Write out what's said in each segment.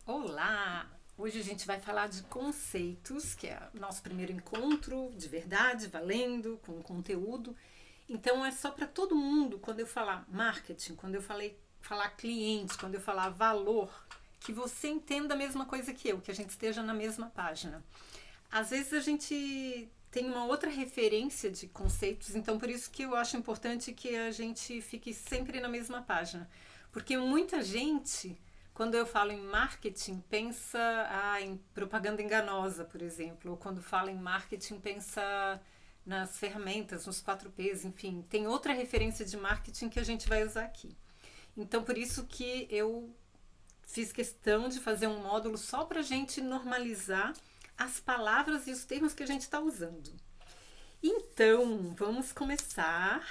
Olá! Hoje a gente vai falar de conceitos, que é o nosso primeiro encontro de verdade, valendo, com conteúdo. Então é só para todo mundo, quando eu falar marketing, quando eu falar cliente, quando eu falar valor, que você entenda a mesma coisa que eu, que a gente esteja na mesma página. Às vezes a gente tem uma outra referência de conceitos, então por isso que eu acho importante que a gente fique sempre na mesma página. Porque muita gente, quando eu falo em marketing, pensa em propaganda enganosa, por exemplo, ou quando fala em marketing, pensa nas ferramentas, nos 4Ps, enfim, tem outra referência de marketing que a gente vai usar aqui. Então, por isso que eu fiz questão de fazer um módulo só para a gente normalizar as palavras e os termos que a gente está usando. Então, vamos começar.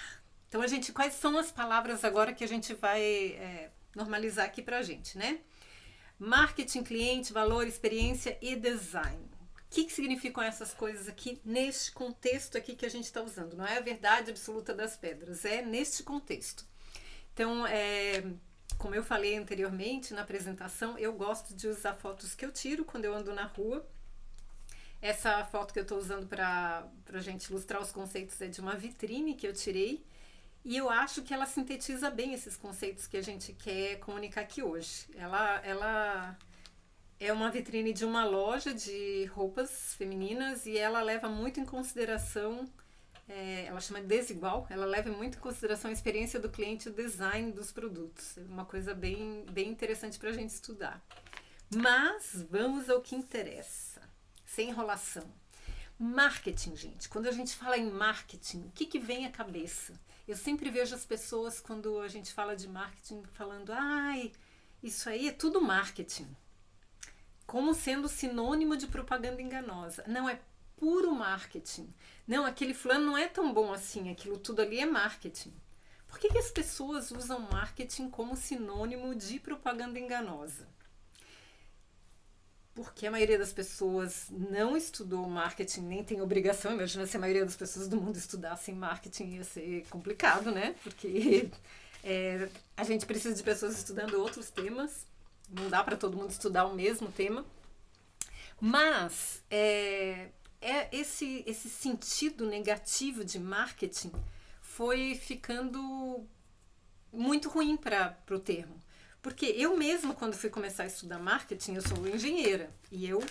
Então, quais são as palavras agora que a gente vai normalizar aqui para a gente, né? Marketing, cliente, valor, experiência e design. O que significam essas coisas aqui neste contexto aqui que a gente está usando? Não é a verdade absoluta das pedras, é neste contexto. Então, como eu falei anteriormente na apresentação, eu gosto de usar fotos que eu tiro quando eu ando na rua. Essa foto que eu estou usando para a gente ilustrar os conceitos é de uma vitrine que eu tirei. E eu acho que ela sintetiza bem esses conceitos que a gente quer comunicar aqui hoje. Ela é uma vitrine de uma loja de roupas femininas e ela leva muito em consideração, ela chama desigual, ela leva muito em consideração a experiência do cliente e o design dos produtos. É uma coisa bem interessante para a gente estudar. Mas vamos ao que interessa, sem enrolação. Marketing, gente. Quando a gente fala em marketing, o que vem à cabeça? Eu sempre vejo as pessoas, quando a gente fala de marketing, falando: ai, isso aí é tudo marketing. Como sendo sinônimo de propaganda enganosa. Não, é puro marketing. Não, aquele fulano não é tão bom assim, aquilo tudo ali é marketing. Por que as pessoas usam marketing como sinônimo de propaganda enganosa? Porque a maioria das pessoas não estudou marketing, nem tem obrigação. Imagina se a maioria das pessoas do mundo estudassem marketing, ia ser complicado, né? Porque a gente precisa de pessoas estudando outros temas. Não dá para todo mundo estudar o mesmo tema. Mas esse sentido negativo de marketing foi ficando muito ruim para o termo. Porque eu mesma, quando fui começar a estudar marketing, eu sou engenheira. E eu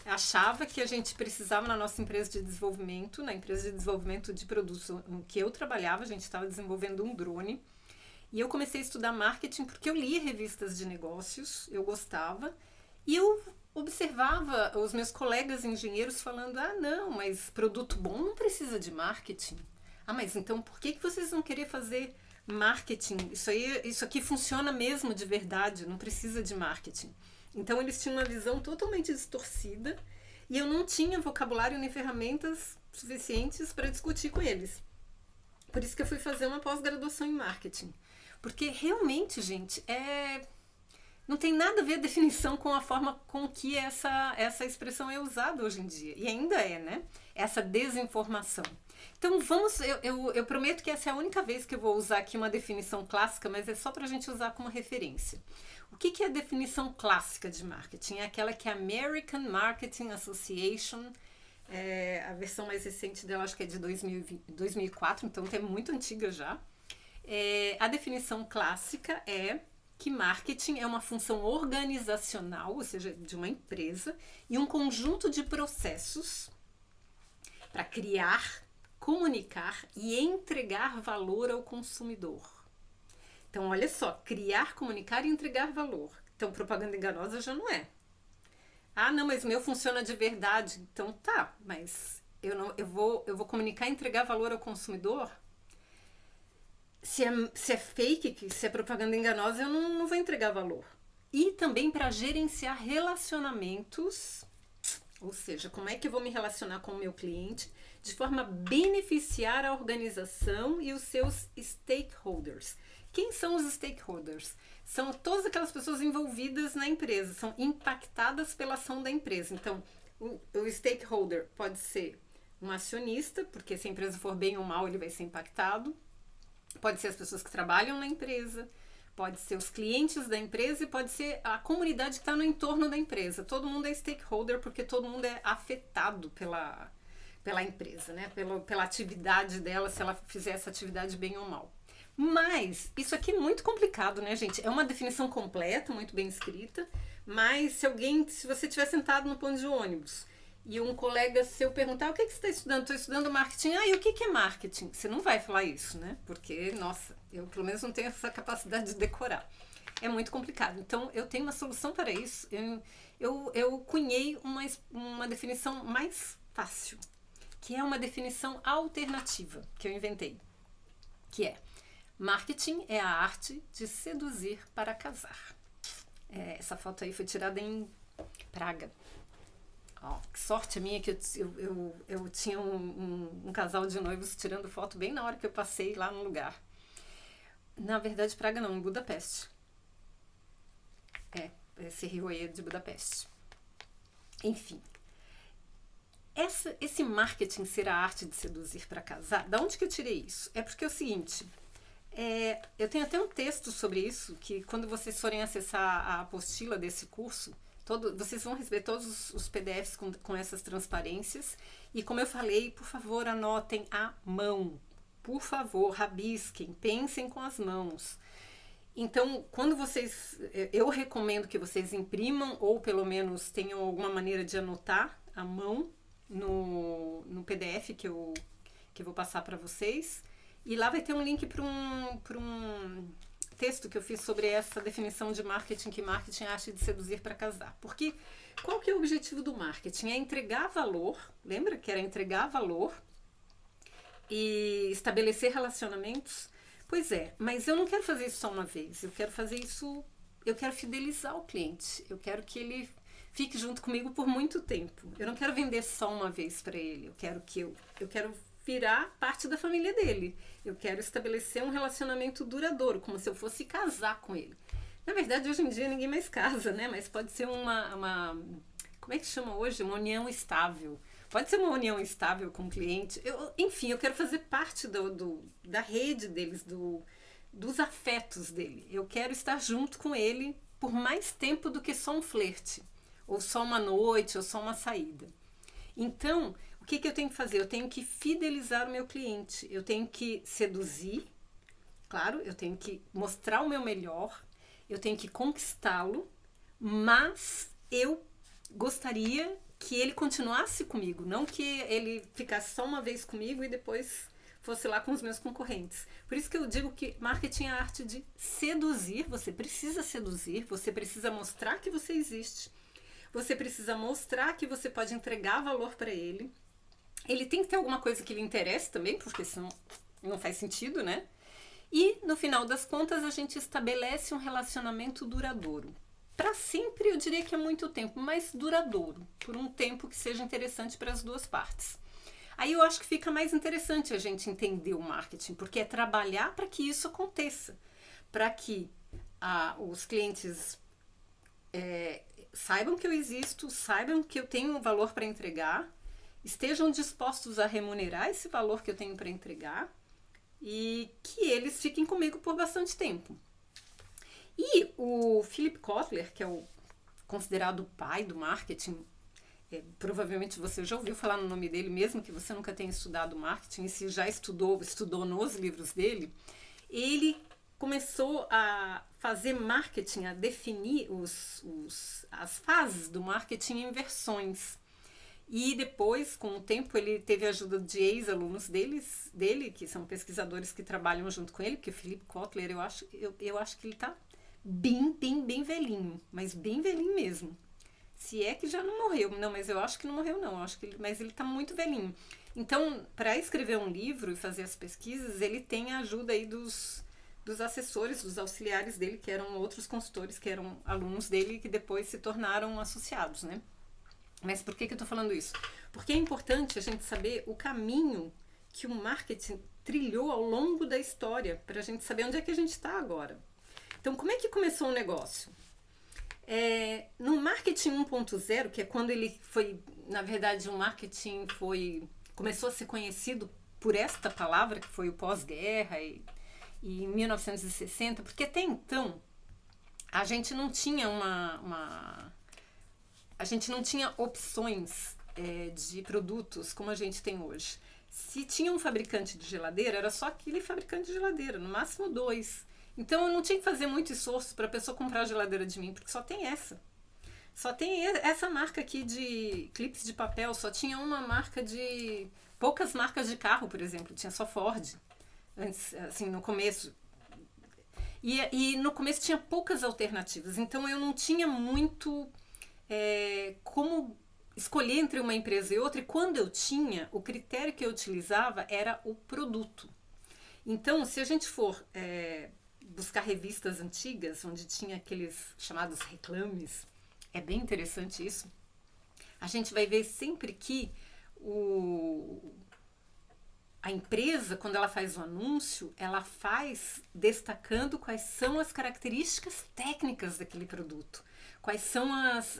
achava que a gente precisava, na nossa empresa de desenvolvimento, na empresa de desenvolvimento de produtos em que eu trabalhava, a gente estava desenvolvendo um drone. E eu comecei a estudar marketing porque eu lia revistas de negócios, eu gostava. E eu observava os meus colegas engenheiros falando: ah, não, mas produto bom não precisa de marketing. Ah, mas então por que vocês vão querer fazer marketing? Isso aqui funciona mesmo de verdade, não precisa de marketing. Então eles tinham uma visão totalmente distorcida e eu não tinha vocabulário nem ferramentas suficientes para discutir com eles. Por isso que eu fui fazer uma pós-graduação em marketing. Porque realmente, gente, não tem nada a ver a definição com a forma com que essa expressão é usada hoje em dia. E ainda é, né? Essa desinformação. Então eu prometo que essa é a única vez que eu vou usar aqui uma definição clássica, mas é só para a gente usar como referência. O que é a definição clássica de marketing? É aquela que a American Marketing Association, a versão mais recente dela acho que é de 2004, então é muito antiga já. A definição clássica é que marketing é uma função organizacional, ou seja, de uma empresa, e um conjunto de processos para criar, comunicar e entregar valor ao consumidor. Então, olha só, criar, comunicar e entregar valor. Então, propaganda enganosa já não é. Ah, não, mas o meu funciona de verdade. Então, tá, mas eu vou comunicar e entregar valor ao consumidor? Se é fake, se é propaganda enganosa, eu não vou entregar valor. E também para gerenciar relacionamentos, ou seja, como é que eu vou me relacionar com o meu cliente de forma a beneficiar a organização e os seus stakeholders. Quem são os stakeholders? São todas aquelas pessoas envolvidas na empresa, são impactadas pela ação da empresa. Então, o stakeholder pode ser um acionista, porque se a empresa for bem ou mal, ele vai ser impactado. Pode ser as pessoas que trabalham na empresa, pode ser os clientes da empresa e pode ser a comunidade que está no entorno da empresa. Todo mundo é stakeholder porque todo mundo é afetado pela empresa, né? Pela atividade dela, se ela fizer essa atividade bem ou mal. Mas isso aqui é muito complicado, né, gente? É uma definição completa, muito bem escrita, mas se você estiver sentado no ponto de ônibus e um colega seu perguntar o que você está estudando? Estou estudando marketing. Ah, e o que é marketing? Você não vai falar isso, né? Porque, nossa, eu pelo menos não tenho essa capacidade de decorar. É muito complicado. Então, eu tenho uma solução para isso. Eu cunhei uma definição mais fácil, que é uma definição alternativa que eu inventei, que é: marketing é a arte de seduzir para casar. Essa foto aí foi tirada em Praga. Oh, que sorte a minha que eu tinha um casal de noivos tirando foto bem na hora que eu passei lá no lugar. Na verdade, Praga não, em Budapeste. Esse rio aí é de Budapeste. Enfim. Esse marketing ser a arte de seduzir para casar, da onde que eu tirei isso? É porque é o seguinte, eu tenho até um texto sobre isso, que quando vocês forem acessar a apostila desse curso, vocês vão receber todos os PDFs com essas transparências. E como eu falei, por favor, anotem à mão. Por favor, rabisquem, pensem com as mãos. Então, eu recomendo que vocês imprimam ou pelo menos tenham alguma maneira de anotar à mão no PDF que eu vou passar para vocês. E lá vai ter um link para um texto que eu fiz sobre essa definição de marketing, que marketing é a arte de seduzir para casar. Porque qual que é o objetivo do marketing? É entregar valor, lembra que era entregar valor e estabelecer relacionamentos? Pois é, mas eu não quero fazer isso só uma vez, eu quero fidelizar o cliente, eu quero que ele fique junto comigo por muito tempo. Eu não quero vender só uma vez para ele, eu quero virar parte da família dele. Eu quero estabelecer um relacionamento duradouro, como se eu fosse casar com ele. Na verdade, hoje em dia ninguém mais casa, né? Mas pode ser como é que chama hoje? Uma união estável. Pode ser uma união estável com o cliente. Enfim, eu quero fazer parte da rede deles, dos afetos dele. Eu quero estar junto com ele por mais tempo do que só um flerte, ou só uma noite, ou só uma saída. Então, o que eu tenho que fazer? Eu tenho que fidelizar o meu cliente, eu tenho que seduzir, claro, eu tenho que mostrar o meu melhor, eu tenho que conquistá-lo, mas eu gostaria que ele continuasse comigo, não que ele ficasse só uma vez comigo e depois fosse lá com os meus concorrentes. Por isso que eu digo que marketing é a arte de seduzir, você precisa mostrar que você existe, você precisa mostrar que você pode entregar valor para ele. Ele tem que ter alguma coisa que lhe interesse também, porque senão não faz sentido, né? E, no final das contas, a gente estabelece um relacionamento duradouro. Para sempre, eu diria que é muito tempo, mas duradouro, por um tempo que seja interessante para as duas partes. Aí eu acho que fica mais interessante a gente entender o marketing, porque é trabalhar para que isso aconteça, para que os clientes saibam que eu existo, saibam que eu tenho um valor para entregar, estejam dispostos a remunerar esse valor que eu tenho para entregar e que eles fiquem comigo por bastante tempo. E o Philip Kotler, que é considerado o pai do marketing, provavelmente você já ouviu falar no nome dele, mesmo que você nunca tenha estudado marketing, e se já estudou nos livros dele, ele começou a fazer marketing, a definir as fases do marketing em versões. E depois, com o tempo, ele teve a ajuda de ex-alunos dele, que são pesquisadores que trabalham junto com ele, porque o Philip Kotler, eu acho que ele está bem velhinho, mas bem velhinho mesmo. Se é que já não morreu. Não, mas eu acho que não morreu não, mas ele está muito velhinho. Então, para escrever um livro e fazer as pesquisas, ele tem a ajuda aí dos assessores, dos auxiliares dele, que eram outros consultores, que eram alunos dele, que depois se tornaram associados, né? Mas por que eu estou falando isso? Porque é importante a gente saber o caminho que o marketing trilhou ao longo da história, para a gente saber onde é que a gente está agora. Então, como é que começou o negócio? No marketing 1.0, que é quando ele foi, na verdade, o marketing começou a ser conhecido por esta palavra, que foi o pós-guerra, e 1960, porque até então a gente não tinha a gente não tinha opções de produtos como a gente tem hoje. Se tinha um fabricante de geladeira, era só aquele fabricante de geladeira, no máximo 2. Então eu não tinha que fazer muito esforço para a pessoa comprar a geladeira de mim, porque só tem essa. Só tem essa marca aqui de clipes de papel, só tinha uma marca de... Poucas marcas de carro, por exemplo, tinha só Ford. Antes, assim, no começo. E no começo tinha poucas alternativas, então eu não tinha muito como escolher entre uma empresa e outra, e quando eu tinha, o critério que eu utilizava era o produto. Então, se a gente for buscar revistas antigas, onde tinha aqueles chamados reclames, é bem interessante isso, a gente vai ver sempre que a empresa, quando ela faz o anúncio, ela faz destacando quais são as características técnicas daquele produto, quais são as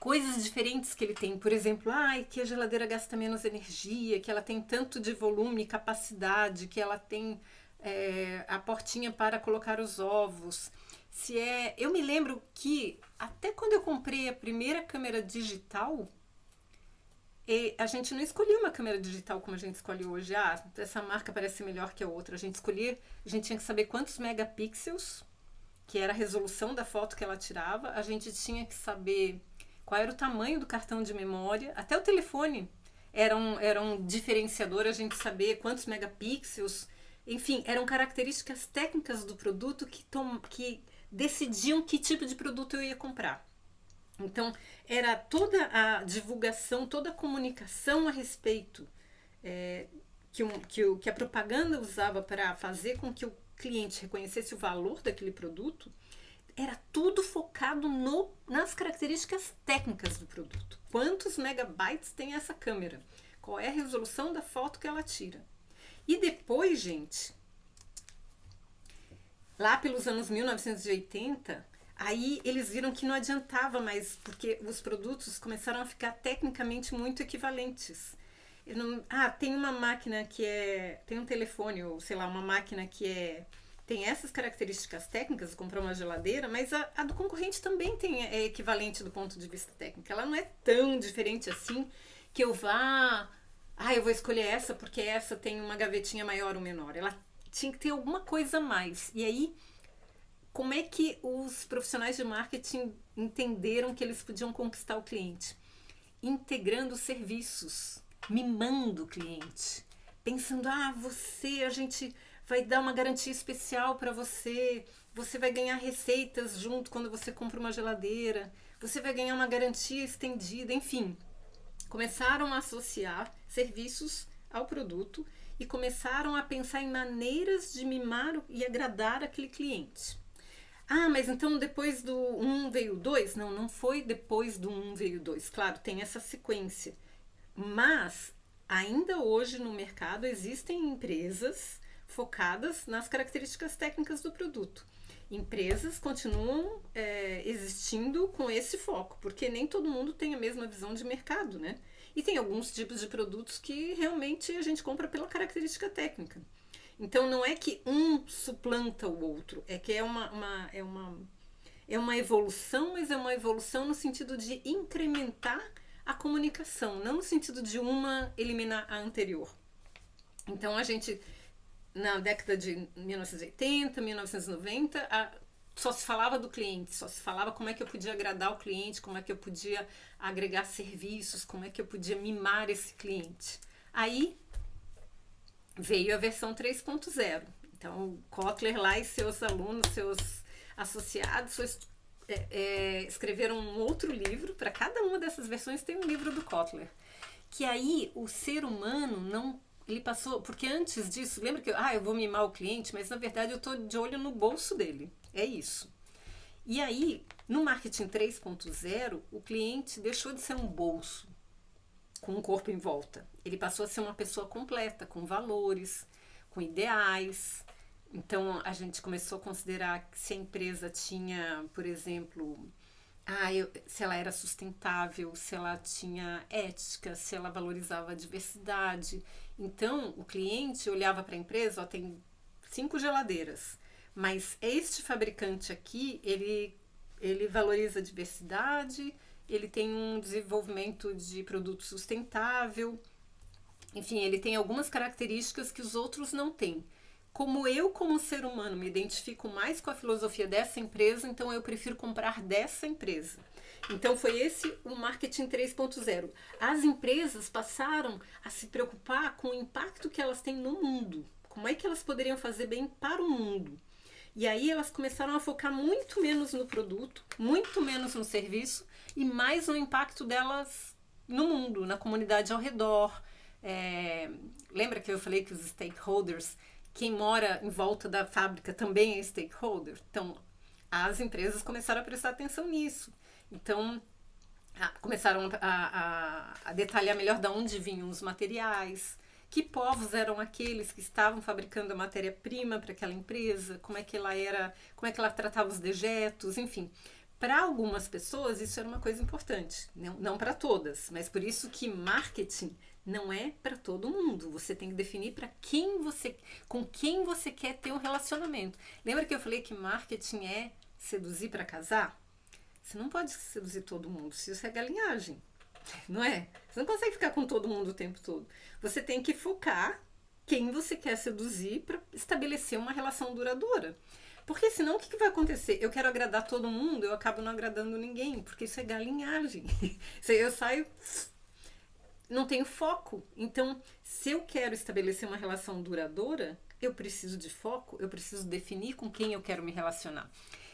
coisas diferentes que ele tem. Por exemplo, que a geladeira gasta menos energia, que ela tem tanto de volume e capacidade, que ela tem a portinha para colocar os ovos. Eu me lembro que até quando eu comprei a primeira câmera digital, a gente não escolhia uma câmera digital como a gente escolhe hoje. Essa marca parece melhor que a outra. A gente tinha que saber quantos megapixels, que era a resolução da foto que ela tirava. A gente tinha que saber qual era o tamanho do cartão de memória. Até o telefone era um diferenciador, a gente saber quantos megapixels. Enfim, eram características técnicas do produto que decidiam que tipo de produto eu ia comprar. Então, era toda a divulgação, toda a comunicação a respeito que a propaganda usava para fazer com que o cliente reconhecesse o valor daquele produto, era tudo focado nas características técnicas do produto. Quantos megabytes tem essa câmera? Qual é a resolução da foto que ela tira? E depois, gente, lá pelos anos 1980, aí eles viram que não adiantava mais, porque os produtos começaram a ficar tecnicamente muito equivalentes. Tem uma máquina tem um telefone, ou sei lá, uma máquina que tem essas características técnicas, comprar uma geladeira, mas a do concorrente também é equivalente do ponto de vista técnico. Ela não é tão diferente assim que eu vou escolher essa porque essa tem uma gavetinha maior ou menor. Ela tinha que ter alguma coisa a mais. E aí, como é que os profissionais de marketing entenderam que eles podiam conquistar o cliente? Integrando serviços, mimando o cliente, pensando, a gente vai dar uma garantia especial para você, você vai ganhar receitas junto quando você compra uma geladeira, você vai ganhar uma garantia estendida, enfim. Começaram a associar serviços ao produto e começaram a pensar em maneiras de mimar e agradar aquele cliente. Mas então depois do 1 veio o 2? Não, não foi depois do 1 veio o 2. Claro, tem essa sequência. Mas ainda hoje no mercado existem empresas focadas nas características técnicas do produto. Empresas continuam existindo com esse foco, porque nem todo mundo tem a mesma visão de mercado, né? E tem alguns tipos de produtos que realmente a gente compra pela característica técnica. Então não é que um suplanta o outro, é que é uma evolução, mas é uma evolução no sentido de incrementar a comunicação, não no sentido de uma eliminar a anterior. Então a gente, na década de 1980, 1990, só se falava do cliente, só se falava como é que eu podia agradar o cliente, como é que eu podia agregar serviços, como é que eu podia mimar esse cliente. Aí veio a versão 3.0. Então, Kotler lá e seus alunos, seus associados, escreveram um outro livro. Para cada uma dessas versões tem um livro do Kotler. Que aí o ser humano não... Ele passou... Porque antes disso, lembra que eu vou mimar o cliente, mas na verdade eu estou de olho no bolso dele. É isso. E aí, no marketing 3.0, o cliente deixou de ser um bolso com um corpo em volta. Ele passou a ser uma pessoa completa, com valores, com ideais. Então, a gente começou a considerar que se a empresa tinha, por exemplo, Se ela era sustentável, se ela tinha ética, se ela valorizava a diversidade. Então, o cliente olhava para a empresa, ó, tem 5 geladeiras, mas este fabricante aqui, ele valoriza a diversidade, ele tem um desenvolvimento de produto sustentável, enfim, ele tem algumas características que os outros não têm. Como ser humano, me identifico mais com a filosofia dessa empresa, então eu prefiro comprar dessa empresa. Então foi esse o marketing 3.0. As empresas passaram a se preocupar com o impacto que elas têm no mundo. Como é que elas poderiam fazer bem para o mundo? E aí elas começaram a focar muito menos no produto, muito menos no serviço e mais no impacto delas no mundo, na comunidade ao redor. Lembra que eu falei que os stakeholders, quem mora em volta da fábrica também é stakeholder? Então, as empresas começaram a prestar atenção nisso. Então, começaram a detalhar melhor de onde vinham os materiais, que povos eram aqueles que estavam fabricando a matéria-prima para aquela empresa, como é que ela tratava os dejetos, enfim. Para algumas pessoas isso era uma coisa importante, não para todas, mas por isso que marketing não é para todo mundo. Você tem que definir com quem você quer ter um relacionamento. Lembra que eu falei que marketing é seduzir para casar? Você não pode seduzir todo mundo, isso é galinhagem, não é? Você não consegue ficar com todo mundo o tempo todo. Você tem que focar quem você quer seduzir para estabelecer uma relação duradoura. Porque senão o que vai acontecer? Eu quero agradar todo mundo, eu acabo não agradando ninguém, porque isso é galinhagem. Eu saio, não tenho foco. Então, se eu quero estabelecer uma relação duradoura, eu preciso de foco, eu preciso definir com quem eu quero me relacionar.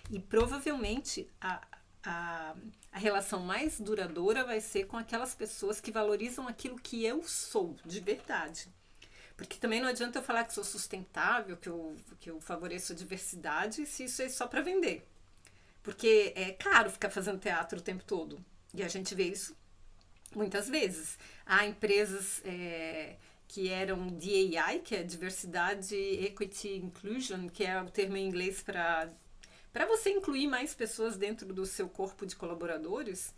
E provavelmente a relação mais duradoura vai ser com aquelas pessoas que valorizam aquilo que eu sou, de verdade. Porque também não adianta eu falar que sou sustentável, que eu favoreço a diversidade, se isso é só para vender. Porque é caro ficar fazendo teatro o tempo todo. E a gente vê isso muitas vezes. Há empresas que eram DEI, que é Diversidade, Equity, Inclusion, que é o termo em inglês para você incluir mais pessoas dentro do seu corpo de colaboradores.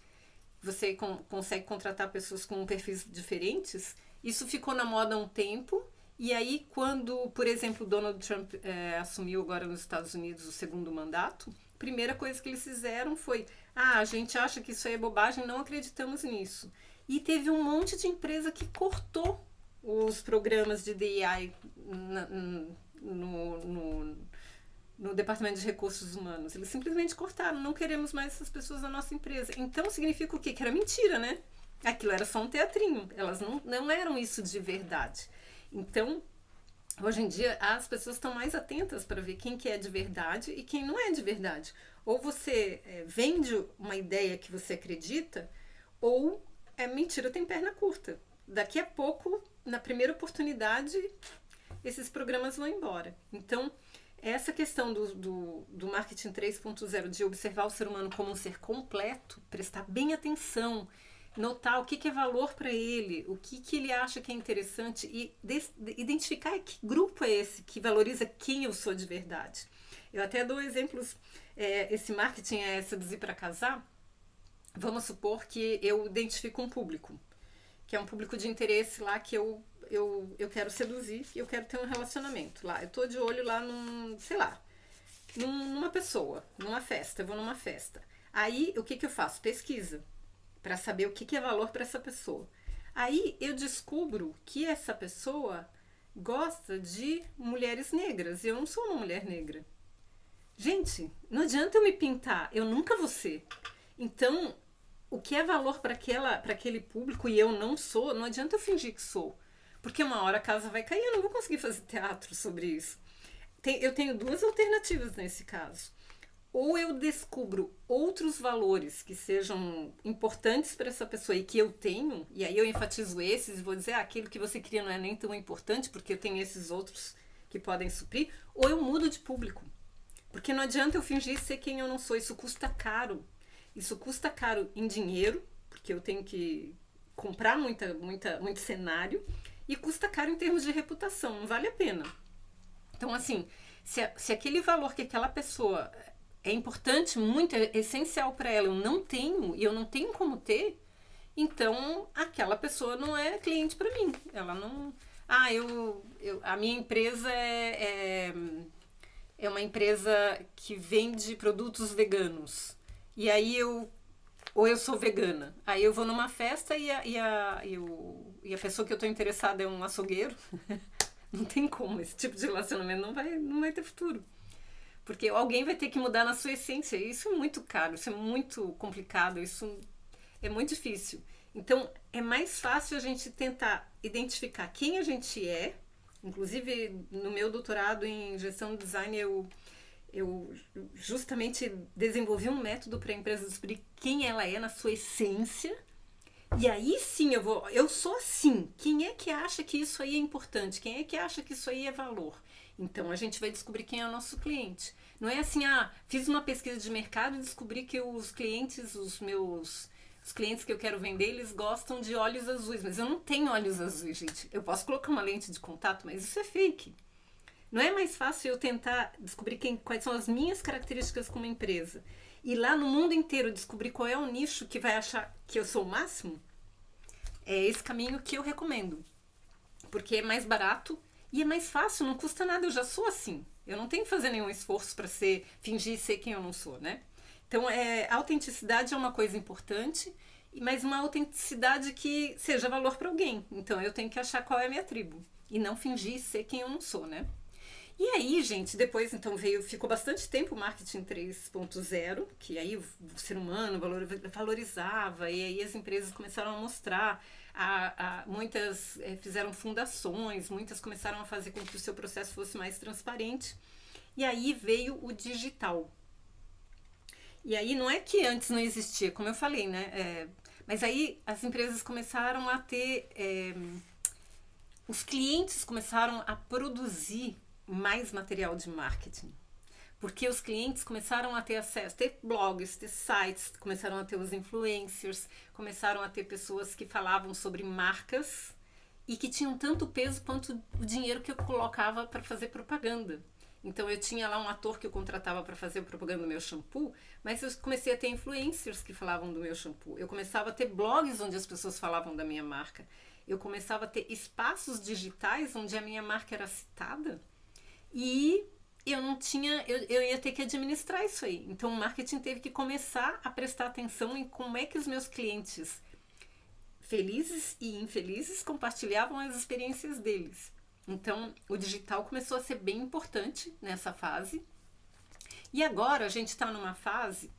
Você consegue contratar pessoas com perfis diferentes. Isso ficou na moda há um tempo, e aí quando, por exemplo, Donald Trump assumiu agora nos Estados Unidos o segundo mandato, a primeira coisa que eles fizeram foi, a gente acha que isso aí é bobagem, não acreditamos nisso. E teve um monte de empresa que cortou os programas de DEI no Departamento de Recursos Humanos. Eles simplesmente cortaram, não queremos mais essas pessoas na nossa empresa. Então significa o quê? Que era mentira, né? Aquilo era só um teatrinho, elas não eram isso de verdade. Então, hoje em dia, as pessoas estão mais atentas para ver quem que é de verdade e quem não é de verdade. Ou você vende uma ideia que você acredita, ou mentira tem perna curta. Daqui a pouco, na primeira oportunidade, esses programas vão embora. Então, essa questão do marketing 3.0, de observar o ser humano como um ser completo, prestar bem atenção, notar o que é valor para ele, o que ele acha que é interessante e identificar que grupo é esse que valoriza quem eu sou de verdade. Eu até dou exemplos, esse marketing é seduzir para casar. Vamos supor que eu identifico um público, que é um público de interesse lá que eu quero seduzir e eu quero ter um relacionamento lá. Eu tô de olho lá numa pessoa, numa festa, eu vou numa festa. Aí, o que eu faço? Pesquisa, para saber o que é valor para essa pessoa. Aí, eu descubro que essa pessoa gosta de mulheres negras e eu não sou uma mulher negra. Gente, não adianta eu me pintar, eu nunca vou ser. Então, o que é valor para aquele público e eu não sou, não adianta eu fingir que sou. Porque uma hora a casa vai cair, eu não vou conseguir fazer teatro sobre isso. Eu tenho duas alternativas nesse caso. Ou eu descubro outros valores que sejam importantes para essa pessoa e que eu tenho, e aí eu enfatizo esses e vou dizer, aquilo que você queria não é nem tão importante porque eu tenho esses outros que podem suprir, ou eu mudo de público. Porque não adianta eu fingir ser quem eu não sou, isso custa caro. Isso custa caro em dinheiro, porque eu tenho que comprar muito cenário, e custa caro em termos de reputação, não vale a pena. Então, assim, se aquele valor que aquela pessoa é importante, muito, é essencial para ela, eu não tenho e eu não tenho como ter, então aquela pessoa não é cliente para mim. Ela não. Ah, a minha empresa é uma empresa que vende produtos veganos. E aí ou eu sou vegana. Aí eu vou numa festa e a pessoa que eu tô interessada é um açougueiro. Não tem como, esse tipo de relacionamento não vai ter futuro. Porque alguém vai ter que mudar na sua essência. E isso é muito caro, isso é muito complicado, isso é muito difícil. Então, é mais fácil a gente tentar identificar quem a gente é. Inclusive, no meu doutorado em gestão de design, eu justamente desenvolvi um método para a empresa descobrir quem ela é na sua essência. E aí sim eu sou assim. Quem é que acha que isso aí é importante? Quem é que acha que isso aí é valor? Então a gente vai descobrir quem é o nosso cliente. Não é assim, fiz uma pesquisa de mercado e descobri que os clientes, os clientes que eu quero vender, eles gostam de olhos azuis. Mas eu não tenho olhos azuis, gente. Eu posso colocar uma lente de contato, mas isso é fake. Não é mais fácil eu tentar descobrir quais são as minhas características como empresa e lá no mundo inteiro descobrir qual é o nicho que vai achar que eu sou o máximo? É esse caminho que eu recomendo. Porque é mais barato e é mais fácil, não custa nada, eu já sou assim. Eu não tenho que fazer nenhum esforço para fingir ser quem eu não sou, né? Então, a autenticidade é uma coisa importante, mas uma autenticidade que seja valor para alguém. Então, eu tenho que achar qual é a minha tribo e não fingir ser quem eu não sou, né? E aí, gente, depois então ficou bastante tempo o marketing 3.0, que aí o ser humano valorizava, e aí as empresas começaram a mostrar, muitas fizeram fundações, muitas começaram a fazer com que o seu processo fosse mais transparente. E aí veio o digital. E aí não é que antes não existia, como eu falei, né? Mas aí as empresas começaram a ter. Os clientes começaram a produzir mais material de marketing. Porque os clientes começaram a ter acesso, ter blogs, ter sites, começaram a ter os influencers, começaram a ter pessoas que falavam sobre marcas e que tinham tanto peso quanto o dinheiro que eu colocava para fazer propaganda. Então eu tinha lá um ator que eu contratava para fazer propaganda do meu shampoo, mas eu comecei a ter influencers que falavam do meu shampoo. Eu começava a ter blogs onde as pessoas falavam da minha marca. Eu começava a ter espaços digitais onde a minha marca era citada. E eu não tinha, eu ia ter que administrar isso aí. Então o marketing teve que começar a prestar atenção em como é que os meus clientes, felizes e infelizes, compartilhavam as experiências deles. Então o digital começou a ser bem importante nessa fase. E agora a gente está numa fase,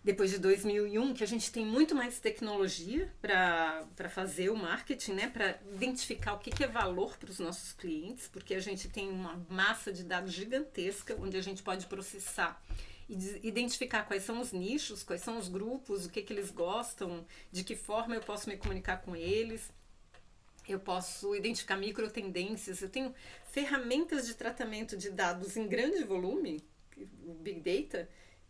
depois de 2001, que a gente tem muito mais tecnologia para fazer o marketing, né? Para identificar o que é valor para os nossos clientes, porque a gente tem uma massa de dados gigantesca, onde a gente pode processar e identificar quais são os nichos, quais são os grupos, o que eles gostam, de que forma eu posso me comunicar com eles. Eu posso identificar micro tendências, eu tenho ferramentas de tratamento de dados em grande volume, o Big Data,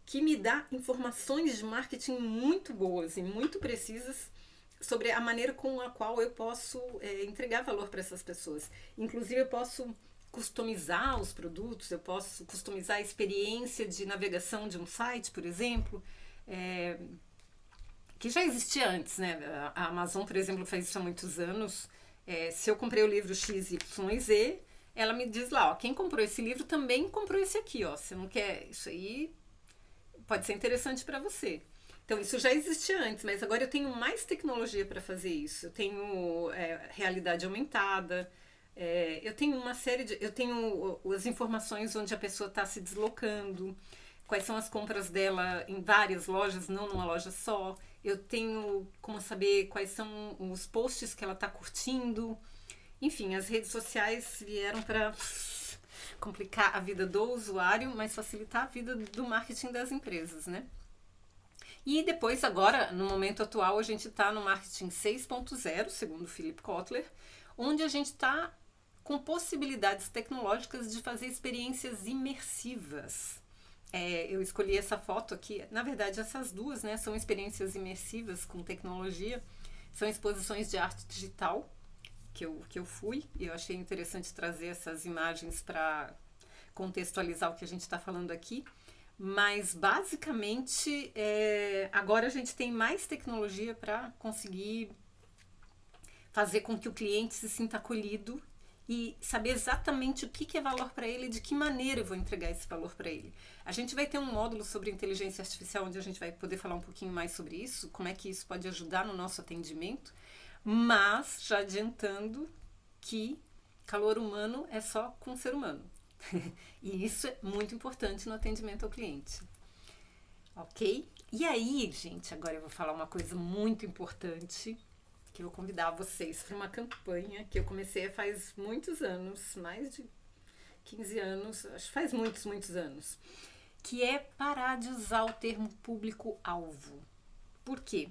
que me dá informações de marketing muito boas e muito precisas sobre a maneira com a qual eu posso entregar valor para essas pessoas. Inclusive, eu posso customizar os produtos, eu posso customizar a experiência de navegação de um site, por exemplo, que já existia antes, né? A Amazon, por exemplo, faz isso há muitos anos. Se eu comprei o livro XYZ, ela me diz lá, ó, quem comprou esse livro também comprou esse aqui, ó. Você não quer isso aí? Pode ser interessante para você. Então, isso já existia antes, mas agora eu tenho mais tecnologia para fazer isso. Eu tenho realidade aumentada, eu tenho uma série de... Eu tenho as informações onde a pessoa está se deslocando, quais são as compras dela em várias lojas, não numa loja só. Eu tenho como saber quais são os posts que ela está curtindo. Enfim, as redes sociais vieram para complicar a vida do usuário, mas facilitar a vida do marketing das empresas, né? E depois, agora, no momento atual, a gente está no marketing 6.0, segundo Philip Kotler, onde a gente está com possibilidades tecnológicas de fazer experiências imersivas. Eu escolhi essa foto aqui, na verdade essas duas, né, são experiências imersivas com tecnologia, são exposições de arte digital, que eu fui, e eu achei interessante trazer essas imagens para contextualizar o que a gente está falando aqui. Mas basicamente agora a gente tem mais tecnologia para conseguir fazer com que o cliente se sinta acolhido e saber exatamente o que é valor para ele e de que maneira eu vou entregar esse valor para ele. A gente vai ter um módulo sobre inteligência artificial onde a gente vai poder falar um pouquinho mais sobre isso, como é que isso pode ajudar no nosso atendimento, mas já adiantando que calor humano é só com o ser humano. E isso é muito importante no atendimento ao cliente. Ok? E aí, gente, agora eu vou falar uma coisa muito importante que eu vou convidar vocês para uma campanha que eu comecei faz muitos anos, mais de 15 anos, acho que faz muitos, muitos anos, que é parar de usar o termo público-alvo. Por quê?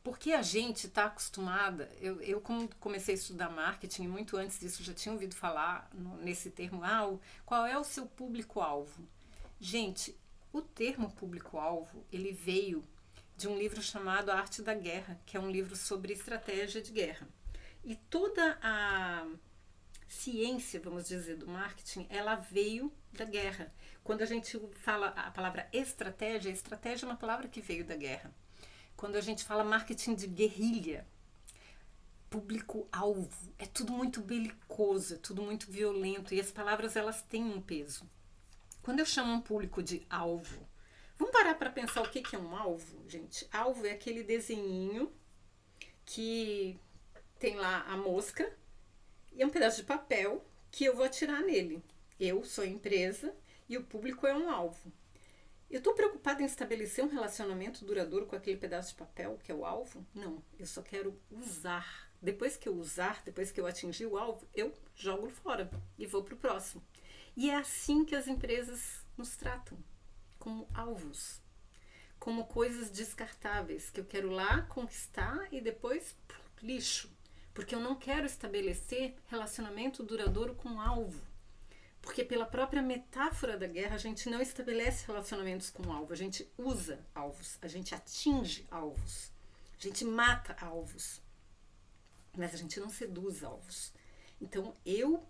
Porque a gente está acostumada, eu como comecei a estudar marketing, muito antes disso já tinha ouvido falar nesse termo, qual é o seu público-alvo? Gente, o termo público-alvo, ele veio de um livro chamado A Arte da Guerra, que é um livro sobre estratégia de guerra. E toda a ciência, vamos dizer, do marketing, ela veio da guerra. Quando a gente fala a palavra estratégia, estratégia é uma palavra que veio da guerra. Quando a gente fala marketing de guerrilha, público-alvo, é tudo muito belicoso, é tudo muito violento e as palavras elas têm um peso. Quando eu chamo um público de alvo, vamos parar para pensar o que é um alvo, gente? Alvo é aquele desenhinho que tem lá a mosca e é um pedaço de papel que eu vou atirar nele. Eu sou a empresa e o público é um alvo. Eu estou preocupada em estabelecer um relacionamento duradouro com aquele pedaço de papel que é o alvo? Não, eu só quero usar. Depois que eu usar, depois que eu atingir o alvo, eu jogo fora e vou para o próximo. E é assim que as empresas nos tratam, como alvos, como coisas descartáveis que eu quero lá conquistar e depois lixo, porque eu não quero estabelecer relacionamento duradouro com alvo. Porque pela própria metáfora da guerra, a gente não estabelece relacionamentos com alvo, a gente usa alvos, a gente atinge alvos, a gente mata alvos, mas a gente não seduz alvos. Então eu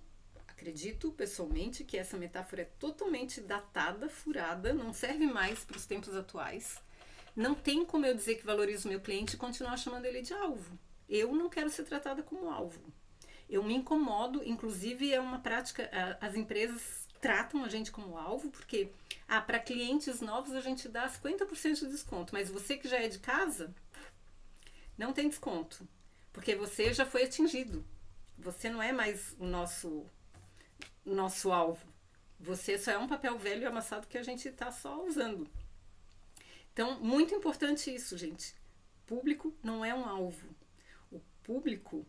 acredito pessoalmente que essa metáfora é totalmente datada, furada, não serve mais para os tempos atuais. Não tem como eu dizer que valorizo o meu cliente e continuar chamando ele de alvo. Eu não quero ser tratada como alvo. Eu me incomodo, inclusive é uma prática, as empresas tratam a gente como alvo, porque para clientes novos a gente dá 50% de desconto, mas você que já é de casa, não tem desconto, porque você já foi atingido. Você não é mais o nosso alvo. Você só é um papel velho e amassado que a gente está só usando. Então, muito importante isso, gente. Público não é um alvo. O público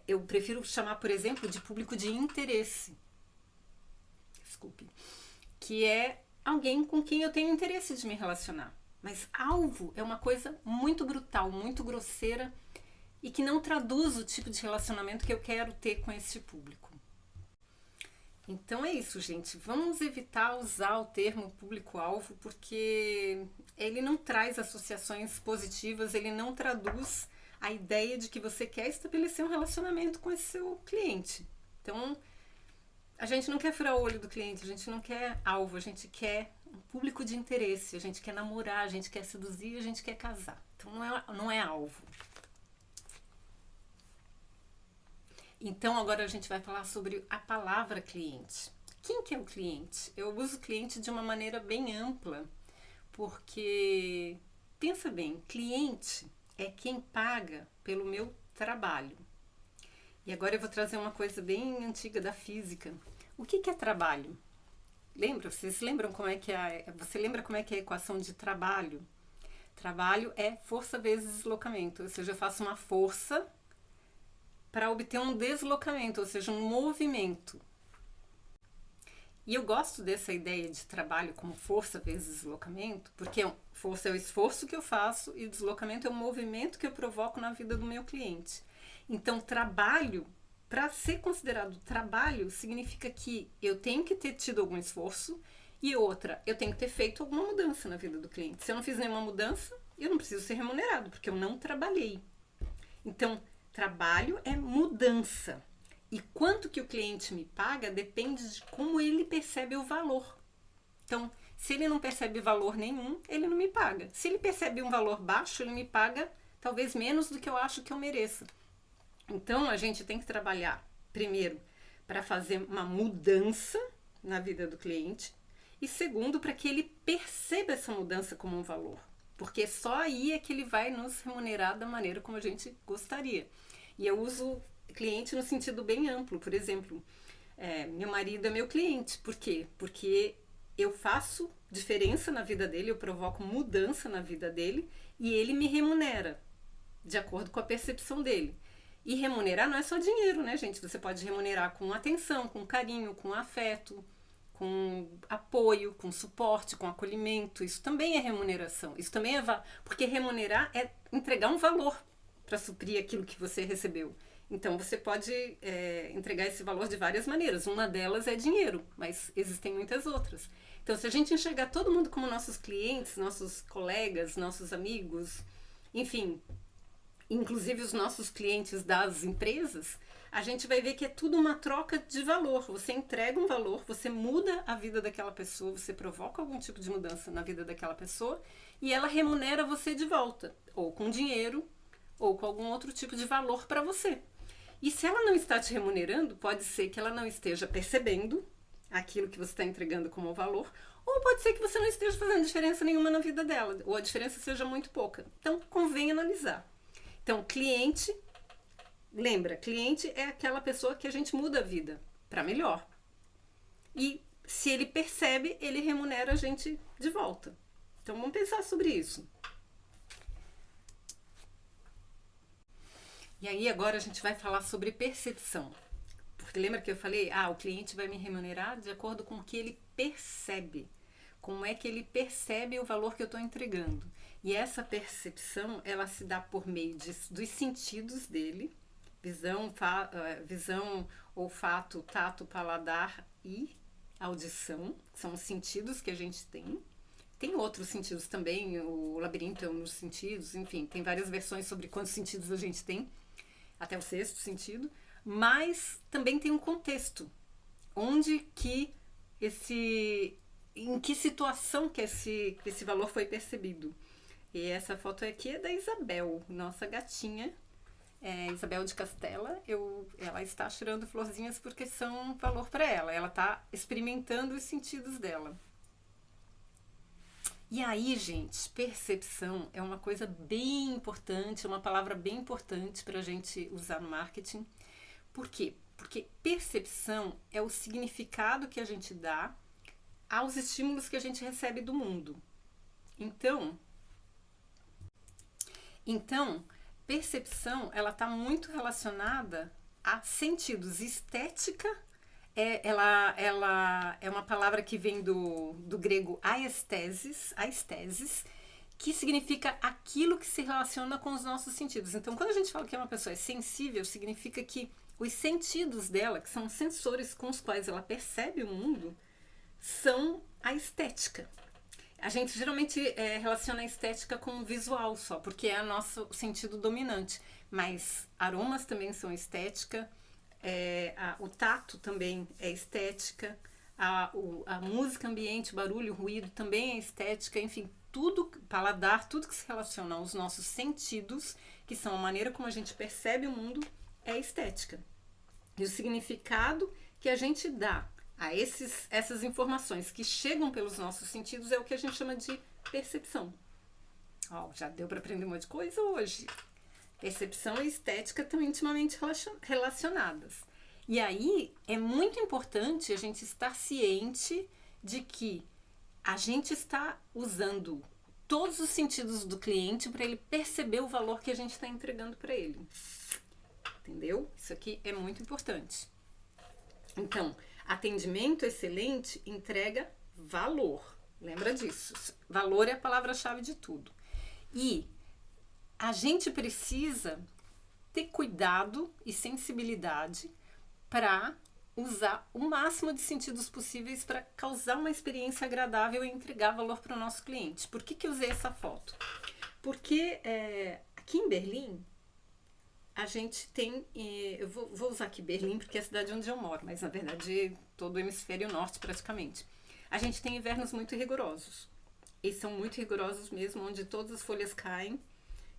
eu prefiro chamar, por exemplo, de público de interesse. Desculpe. Que é alguém com quem eu tenho interesse de me relacionar. Mas alvo é uma coisa muito brutal, muito grosseira e que não traduz o tipo de relacionamento que eu quero ter com esse público. Então é isso, gente. Vamos evitar usar o termo público-alvo porque ele não traz associações positivas, ele não traduz a ideia de que você quer estabelecer um relacionamento com esse seu cliente. Então, a gente não quer furar o olho do cliente, a gente não quer alvo, a gente quer um público de interesse, a gente quer namorar, a gente quer seduzir, a gente quer casar. Então, não é alvo. Então, agora a gente vai falar sobre a palavra cliente. Quem que é o cliente? Eu uso cliente de uma maneira bem ampla, porque, pensa bem, cliente é quem paga pelo meu trabalho. E agora eu vou trazer uma coisa bem antiga da física. O que é trabalho? Vocês lembram como é que você lembra como é que é a equação de trabalho? Trabalho é força vezes deslocamento, ou seja, eu faço uma força para obter um deslocamento, ou seja, um movimento. E eu gosto dessa ideia de trabalho como força vezes deslocamento, porque força é o esforço que eu faço e o deslocamento é o movimento que eu provoco na vida do meu cliente. Então, trabalho, para ser considerado trabalho, significa que eu tenho que ter tido algum esforço e outra, eu tenho que ter feito alguma mudança na vida do cliente. Se eu não fiz nenhuma mudança, eu não preciso ser remunerado, porque eu não trabalhei. Então, trabalho é mudança. E quanto que o cliente me paga depende de como ele percebe o valor. Então, se ele não percebe valor nenhum, ele não me paga. Se ele percebe um valor baixo, ele me paga talvez menos do que eu acho que eu mereça. Então, a gente tem que trabalhar, primeiro, para fazer uma mudança na vida do cliente e, segundo, para que ele perceba essa mudança como um valor. Porque só aí é que ele vai nos remunerar da maneira como a gente gostaria. E eu uso cliente no sentido bem amplo. Por exemplo, meu marido é meu cliente. Por quê? Porque eu faço diferença na vida dele, eu provoco mudança na vida dele e ele me remunera de acordo com a percepção dele. E remunerar não é só dinheiro, né, gente? Você pode remunerar com atenção, com carinho, com afeto, com apoio, com suporte, com acolhimento. Isso também é remuneração. Isso também é porque remunerar é entregar um valor para suprir aquilo que você recebeu. Então você pode entregar esse valor de várias maneiras. Uma delas é dinheiro, mas existem muitas outras. Então, se a gente enxergar todo mundo como nossos clientes, nossos colegas, nossos amigos, enfim, inclusive os nossos clientes das empresas, a gente vai ver que é tudo uma troca de valor. Você entrega um valor, você muda a vida daquela pessoa, você provoca algum tipo de mudança na vida daquela pessoa e ela remunera você de volta, ou com dinheiro, ou com algum outro tipo de valor para você. E se ela não está te remunerando, pode ser que ela não esteja percebendo aquilo que você está entregando como valor, ou pode ser que você não esteja fazendo diferença nenhuma na vida dela, ou a diferença seja muito pouca. Então, convém analisar. Então, cliente, lembra, cliente é aquela pessoa que a gente muda a vida para melhor. E se ele percebe, ele remunera a gente de volta. Então, vamos pensar sobre isso. E aí, agora a gente vai falar sobre percepção. Porque lembra que eu falei, o cliente vai me remunerar de acordo com o que ele percebe. Como é que ele percebe o valor que eu estou entregando. E essa percepção, ela se dá por meio dos sentidos dele, visão, olfato, tato, paladar e audição, que são os sentidos que a gente tem. Tem outros sentidos também, o labirinto é um dos sentidos, enfim, tem várias versões sobre quantos sentidos a gente tem, até o sexto sentido, mas também tem um contexto, onde que em que situação que esse valor foi percebido. E essa foto aqui é da Isabel, nossa gatinha, Isabel de Castela. Ela está tirando florzinhas porque são valor para ela. Ela está experimentando os sentidos dela. E aí, gente, percepção é uma coisa bem importante, uma palavra bem importante para a gente usar no marketing. Por quê? Porque percepção é o significado que a gente dá aos estímulos que a gente recebe do mundo. Então, percepção, ela está muito relacionada a sentidos. Estética, ela é uma palavra que vem do grego aesthesis, que significa aquilo que se relaciona com os nossos sentidos. Então, quando a gente fala que uma pessoa é sensível, significa que os sentidos dela, que são sensores com os quais ela percebe o mundo, são a estética. A gente geralmente relaciona a estética com o visual só, porque é o nosso sentido dominante. Mas aromas também são estética, o tato também é estética, a música ambiente, barulho, ruído também é estética, enfim, tudo, paladar, tudo que se relaciona aos nossos sentidos, que são a maneira como a gente percebe o mundo, é estética. E o significado que a gente dá a essas informações que chegam pelos nossos sentidos é o que a gente chama de percepção. Já deu para aprender um monte de coisa hoje. Percepção e estética estão intimamente relacionadas. E aí é muito importante a gente estar ciente de que a gente está usando todos os sentidos do cliente para ele perceber o valor que a gente está entregando para ele. Entendeu? Isso aqui é muito importante. Então, atendimento excelente entrega valor. Lembra disso. Valor é a palavra-chave de tudo. E a gente precisa ter cuidado e sensibilidade para usar o máximo de sentidos possíveis para causar uma experiência agradável e entregar valor para o nosso cliente. Por que eu usei essa foto? Porque aqui em Berlim, a gente tem, eu vou usar aqui Berlim porque é a cidade onde eu moro, mas na verdade todo o hemisfério norte praticamente. A gente tem invernos muito rigorosos. E são muito rigorosos mesmo, onde todas as folhas caem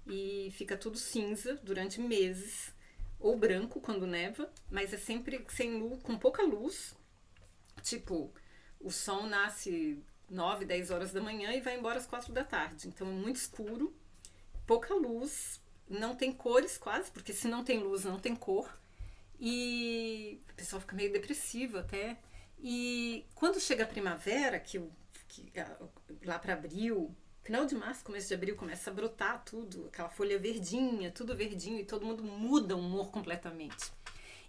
e fica tudo cinza durante meses, ou branco quando neva, mas é sempre sem luz, com pouca luz. Tipo, o sol nasce 9, 10 horas da manhã e vai embora às 4 da tarde. Então é muito escuro, pouca luz, não tem cores quase, porque se não tem luz não tem cor. E o pessoal fica meio depressivo até. E quando chega a primavera, lá para abril, final de março, começo de abril, começa a brotar tudo, aquela folha verdinha, tudo verdinho, e todo mundo muda o humor completamente.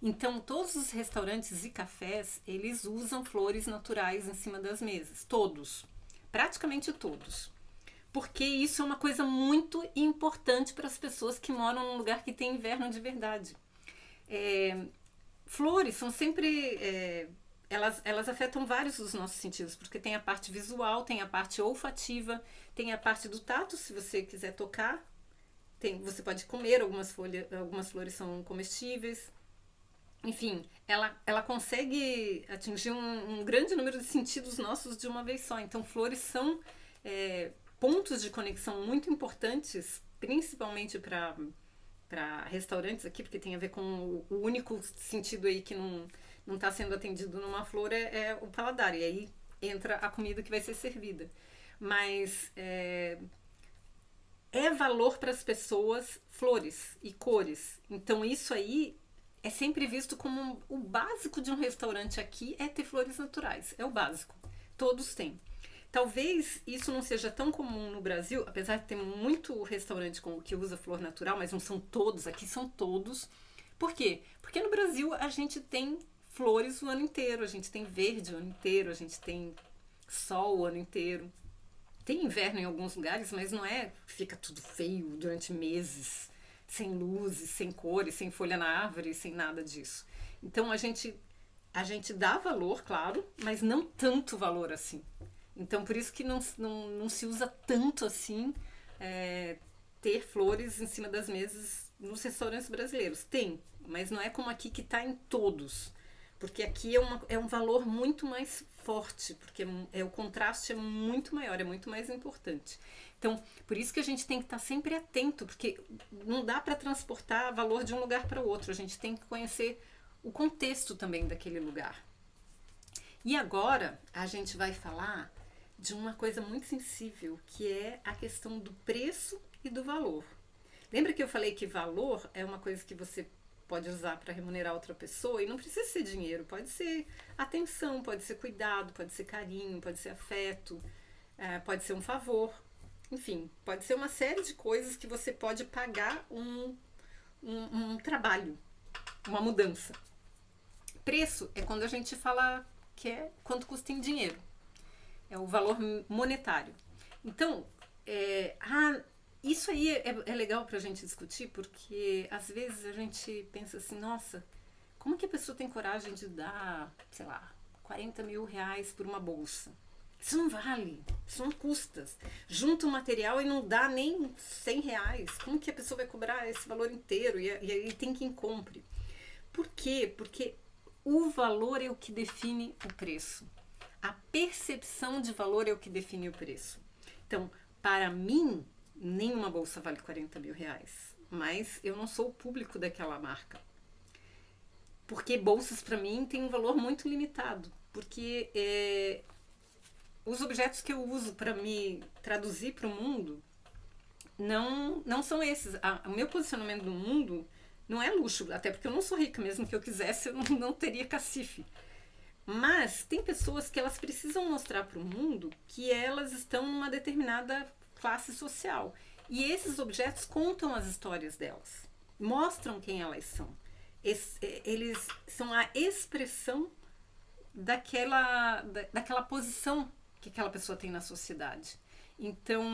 Então, todos os restaurantes e cafés, eles usam flores naturais em cima das mesas. Todos. Praticamente todos. Porque isso é uma coisa muito importante para as pessoas que moram num lugar que tem inverno de verdade. Flores são sempre... elas afetam vários dos nossos sentidos, porque tem a parte visual, tem a parte olfativa, tem a parte do tato, se você quiser tocar. Você pode comer, algumas flores são comestíveis. Enfim, ela consegue atingir um grande número de sentidos nossos de uma vez só. Então, flores são pontos de conexão muito importantes, principalmente para restaurantes aqui, porque tem a ver com o único sentido aí que não está sendo atendido numa flor é o paladar. E aí entra a comida que vai ser servida. Mas é valor para as pessoas flores e cores. Então, isso aí é sempre visto como o básico de um restaurante aqui é ter flores naturais. É o básico. Todos têm. Talvez isso não seja tão comum no Brasil, apesar de ter muito restaurante que usa flor natural, mas não são todos, aqui são todos. Por quê? Porque no Brasil a gente tem flores o ano inteiro, a gente tem verde o ano inteiro, a gente tem sol o ano inteiro. Tem inverno em alguns lugares, mas não fica tudo feio durante meses, sem luzes, sem cores, sem folha na árvore, sem nada disso. Então a gente dá valor, claro, mas não tanto valor assim. Então por isso que não se usa tanto assim ter flores em cima das mesas nos restaurantes brasileiros. Tem, mas não é como aqui que está em todos. Porque aqui é um valor muito mais forte, porque o contraste é muito maior, é muito mais importante. Então, por isso que a gente tem que estar sempre atento, porque não dá para transportar valor de um lugar para o outro. A gente tem que conhecer o contexto também daquele lugar. E agora a gente vai falar de uma coisa muito sensível, que é a questão do preço e do valor. Lembra que eu falei que valor é uma coisa que você pode usar para remunerar outra pessoa, e não precisa ser dinheiro, pode ser atenção, pode ser cuidado, pode ser carinho, pode ser afeto, pode ser um favor, enfim, pode ser uma série de coisas que você pode pagar um trabalho, uma mudança. Preço é quando a gente fala que é quanto custa em dinheiro, é o valor monetário. Então, isso aí é legal pra gente discutir, porque às vezes a gente pensa assim, nossa, como que a pessoa tem coragem de dar, sei lá, 40 mil reais por uma bolsa? Isso não vale, isso não custa. Junta o material e não dá nem 100 reais. Como que a pessoa vai cobrar esse valor inteiro? E aí tem quem compre. Por quê? Porque o valor é o que define o preço. A percepção de valor é o que define o preço. Então, para mim, nenhuma bolsa vale 40 mil reais, mas eu não sou o público daquela marca. Porque bolsas para mim têm um valor muito limitado, porque os objetos que eu uso para me traduzir para o mundo não são esses. O meu posicionamento no mundo não é luxo, até porque eu não sou rica, mesmo que eu quisesse eu não teria cacife. Mas tem pessoas que elas precisam mostrar para o mundo que elas estão numa determinada classe social. E esses objetos contam as histórias delas, mostram quem elas são. Eles são a expressão daquela posição que aquela pessoa tem na sociedade. Então,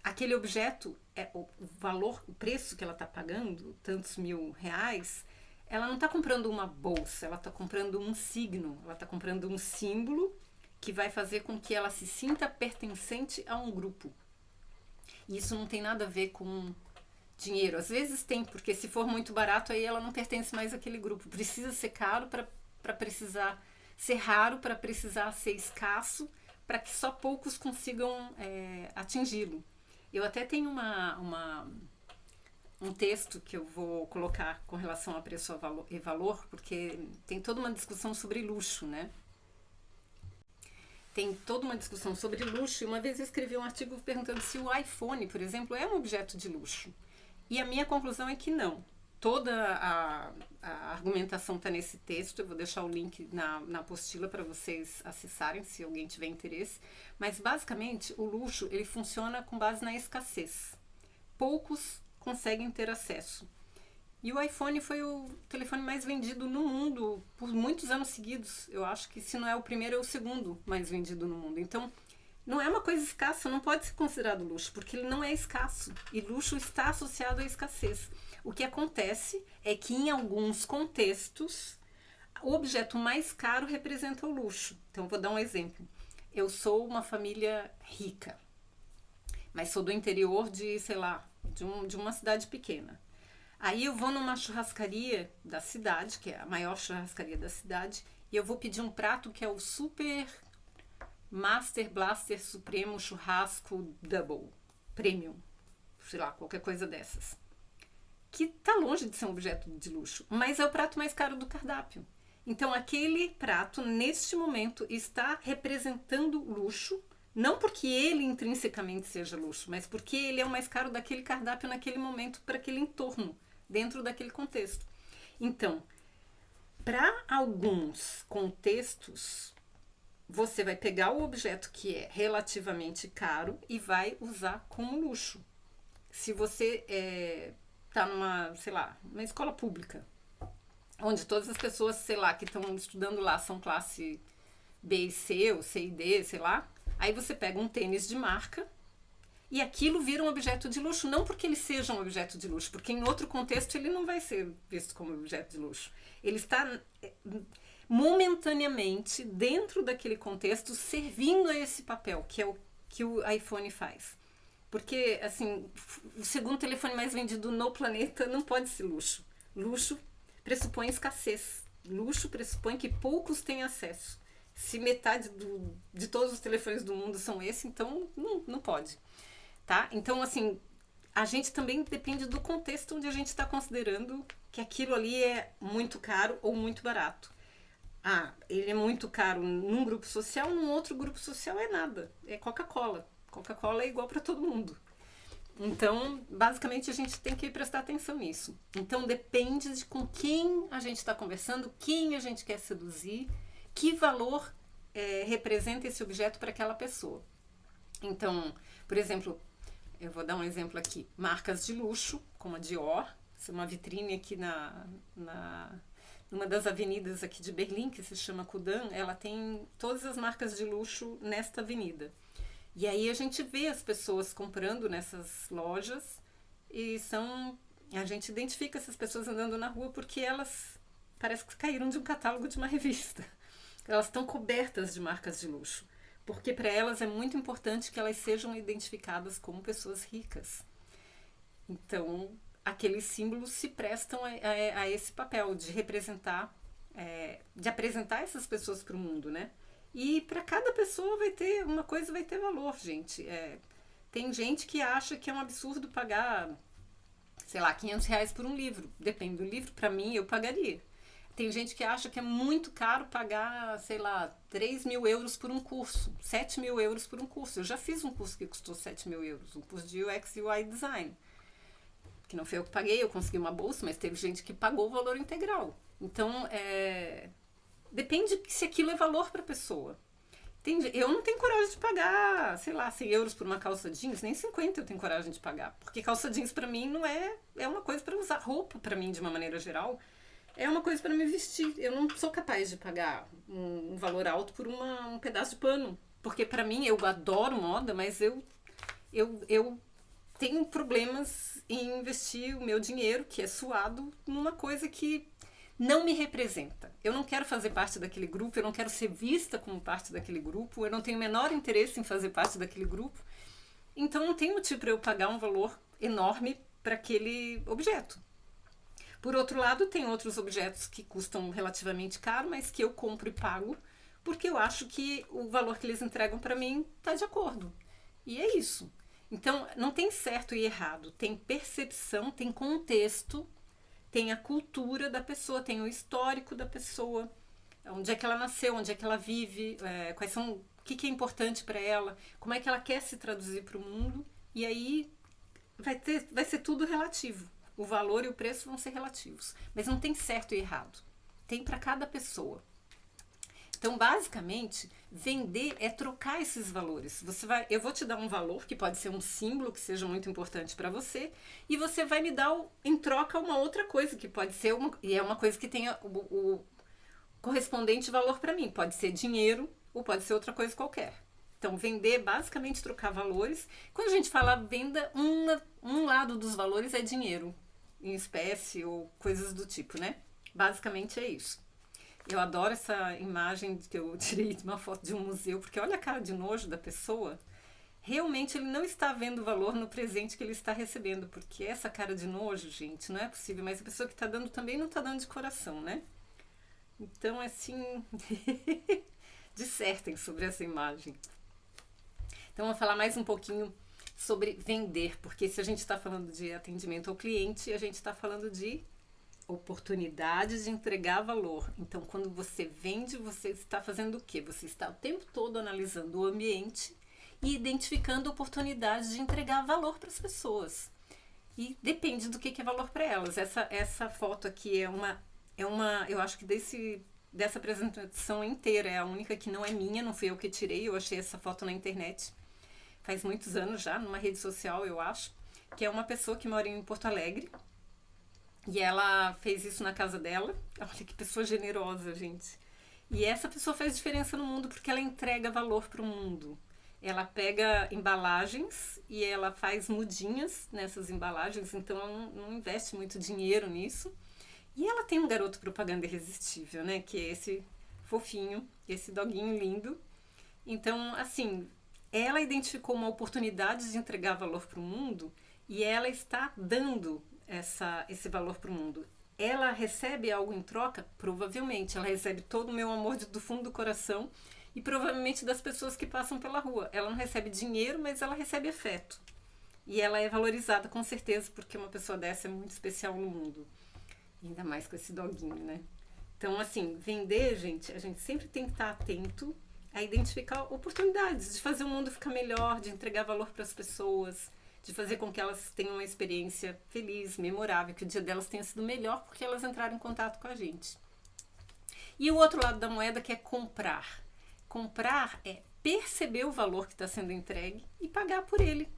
aquele objeto, o valor, o preço que ela está pagando, tantos mil reais, ela não está comprando uma bolsa, ela está comprando um signo, ela está comprando um símbolo que vai fazer com que ela se sinta pertencente a um grupo. E isso não tem nada a ver com dinheiro. Às vezes tem, porque se for muito barato, aí ela não pertence mais àquele grupo. Precisa ser caro para precisar ser raro para precisar ser escasso, para que só poucos consigam atingi-lo. Eu até tenho um texto que eu vou colocar com relação a preço e valor, porque tem toda uma discussão sobre luxo, né? Tem toda uma discussão sobre luxo, e uma vez eu escrevi um artigo perguntando se o iPhone, por exemplo, é um objeto de luxo. E a minha conclusão é que não. Toda a argumentação está nesse texto, eu vou deixar o link na apostila para vocês acessarem, se alguém tiver interesse. Mas, basicamente, o luxo ele funciona com base na escassez. Poucos conseguem ter acesso. E o iPhone foi o telefone mais vendido no mundo por muitos anos seguidos. Eu acho que se não é o primeiro, é o segundo mais vendido no mundo. Então, não é uma coisa escassa, não pode ser considerado luxo, porque ele não é escasso. E luxo está associado à escassez. O que acontece é que em alguns contextos, o objeto mais caro representa o luxo. Então, vou dar um exemplo. Eu sou uma família rica, mas sou do interior de, sei lá, de uma cidade pequena. Aí eu vou numa churrascaria da cidade, que é a maior churrascaria da cidade, e eu vou pedir um prato que é o Super Master Blaster Supremo Churrasco Double Premium, sei lá, qualquer coisa dessas. Que tá longe de ser um objeto de luxo, mas é o prato mais caro do cardápio. Então aquele prato, neste momento, está representando luxo, não porque ele intrinsecamente seja luxo, mas porque ele é o mais caro daquele cardápio naquele momento, para aquele entorno, dentro daquele contexto. Então, para alguns contextos, você vai pegar o objeto que é relativamente caro e vai usar como luxo. Se você está numa, sei lá, uma escola pública, onde todas as pessoas, sei lá, que estão estudando lá são classe B e C, ou C e D, sei lá, aí você pega um tênis de marca e aquilo vira um objeto de luxo, não porque ele seja um objeto de luxo, porque em outro contexto ele não vai ser visto como objeto de luxo. Ele está momentaneamente, dentro daquele contexto, servindo a esse papel, que é o que o iPhone faz. Porque, assim, o segundo telefone mais vendido no planeta não pode ser luxo. Luxo pressupõe escassez. Luxo pressupõe que poucos têm acesso. Se metade de todos os telefones do mundo são esse, então não pode. Tá? Então, assim, a gente também depende do contexto onde a gente está considerando que aquilo ali é muito caro ou muito barato. Ah, ele é muito caro num grupo social, num outro grupo social é nada. É Coca-Cola. Coca-Cola é igual para todo mundo. Então, basicamente, a gente tem que prestar atenção nisso. Então, depende de com quem a gente está conversando, quem a gente quer seduzir, que valor representa esse objeto para aquela pessoa. Então, por exemplo, eu vou dar um exemplo aqui. Marcas de luxo, como a Dior, isso é uma vitrine aqui numa das avenidas aqui de Berlim, que se chama Kudamm, ela tem todas as marcas de luxo nesta avenida. E aí a gente vê as pessoas comprando nessas lojas e a gente identifica essas pessoas andando na rua porque elas parece que caíram de um catálogo de uma revista. Elas estão cobertas de marcas de luxo, porque para elas é muito importante que elas sejam identificadas como pessoas ricas. Então, aqueles símbolos se prestam a esse papel de representar, de apresentar essas pessoas para o mundo, né? E para cada pessoa uma coisa vai ter valor, gente. Tem gente que acha que é um absurdo pagar, sei lá, R$ 500 por um livro. Depende do livro, para mim eu pagaria. Tem gente que acha que é muito caro pagar, sei lá, 3.000 euros por um curso, 7.000 euros por um curso. Eu já fiz um curso que custou 7.000 euros, um curso de UX e UI Design. Que não foi eu que paguei, eu consegui uma bolsa, mas teve gente que pagou o valor integral. Então, depende se aquilo é valor para a pessoa. Eu não tenho coragem de pagar, sei lá, 100 euros por uma calça jeans, nem 50 eu tenho coragem de pagar. Porque calça jeans para mim não é uma coisa para usar. Roupa para mim, de uma maneira geral, é uma coisa para me vestir. Eu não sou capaz de pagar um valor alto por um pedaço de pano. Porque para mim, eu adoro moda, mas eu tenho problemas em investir o meu dinheiro, que é suado, numa coisa que não me representa. Eu não quero fazer parte daquele grupo, eu não quero ser vista como parte daquele grupo, eu não tenho o menor interesse em fazer parte daquele grupo. Então não tem motivo para eu pagar um valor enorme para aquele objeto. Por outro lado, tem outros objetos que custam relativamente caro, mas que eu compro e pago porque eu acho que o valor que eles entregam para mim está de acordo. E é isso. Então, não tem certo e errado, tem percepção, tem contexto, tem a cultura da pessoa, tem o histórico da pessoa, onde é que ela nasceu, onde é que ela vive, quais são, o que é importante para ela, como é que ela quer se traduzir para o mundo, e aí vai ser tudo relativo. O valor e o preço vão ser relativos, mas não tem certo e errado, tem para cada pessoa. Então, basicamente, vender é trocar esses valores. Eu vou te dar um valor que pode ser um símbolo que seja muito importante para você, e você vai me dar em troca uma outra coisa que pode ser uma coisa que tenha o correspondente valor para mim. Pode ser dinheiro ou pode ser outra coisa qualquer. Então, vender é basicamente trocar valores. Quando a gente fala venda, um lado dos valores é dinheiro, em espécie ou coisas do tipo, né? Basicamente é isso. Eu adoro essa imagem que eu tirei de uma foto de um museu, porque olha a cara de nojo da pessoa. Realmente ele não está vendo valor no presente que ele está recebendo, porque essa cara de nojo, gente, não é possível. Mas a pessoa que está dando também não está dando de coração, né? Então, assim, dissertem sobre essa imagem. Então, vou falar mais um pouquinho sobre vender, porque se a gente está falando de atendimento ao cliente, a gente está falando de oportunidade de entregar valor. Então, quando você vende, você está fazendo o quê? Você está o tempo todo analisando o ambiente e identificando oportunidades de entregar valor para as pessoas. E depende do que é valor para elas. Essa foto aqui eu acho que dessa apresentação inteira é a única que não é minha, não fui eu que tirei, eu achei essa foto na internet. Faz muitos anos já, numa rede social, eu acho, que é uma pessoa que mora em Porto Alegre. E ela fez isso na casa dela. Olha que pessoa generosa, gente. E essa pessoa faz diferença no mundo porque ela entrega valor para o mundo. Ela pega embalagens e ela faz mudinhas nessas embalagens, então ela não investe muito dinheiro nisso. E ela tem um garoto propaganda irresistível, né? Que é esse fofinho, esse doguinho lindo. Então, assim, ela identificou uma oportunidade de entregar valor para o mundo e ela está dando esse valor para o mundo. Ela recebe algo em troca? Provavelmente. Ela recebe todo o meu amor do fundo do coração e provavelmente das pessoas que passam pela rua. Ela não recebe dinheiro, mas ela recebe afeto. E ela é valorizada com certeza, porque uma pessoa dessa é muito especial no mundo. Ainda mais com esse doguinho, né? Então, assim, vender, gente, a gente sempre tem que estar atento a identificar oportunidades de fazer o mundo ficar melhor, de entregar valor para as pessoas, de fazer com que elas tenham uma experiência feliz, memorável, que o dia delas tenha sido melhor porque elas entraram em contato com a gente. E o outro lado da moeda que é comprar. Comprar é perceber o valor que está sendo entregue e pagar por ele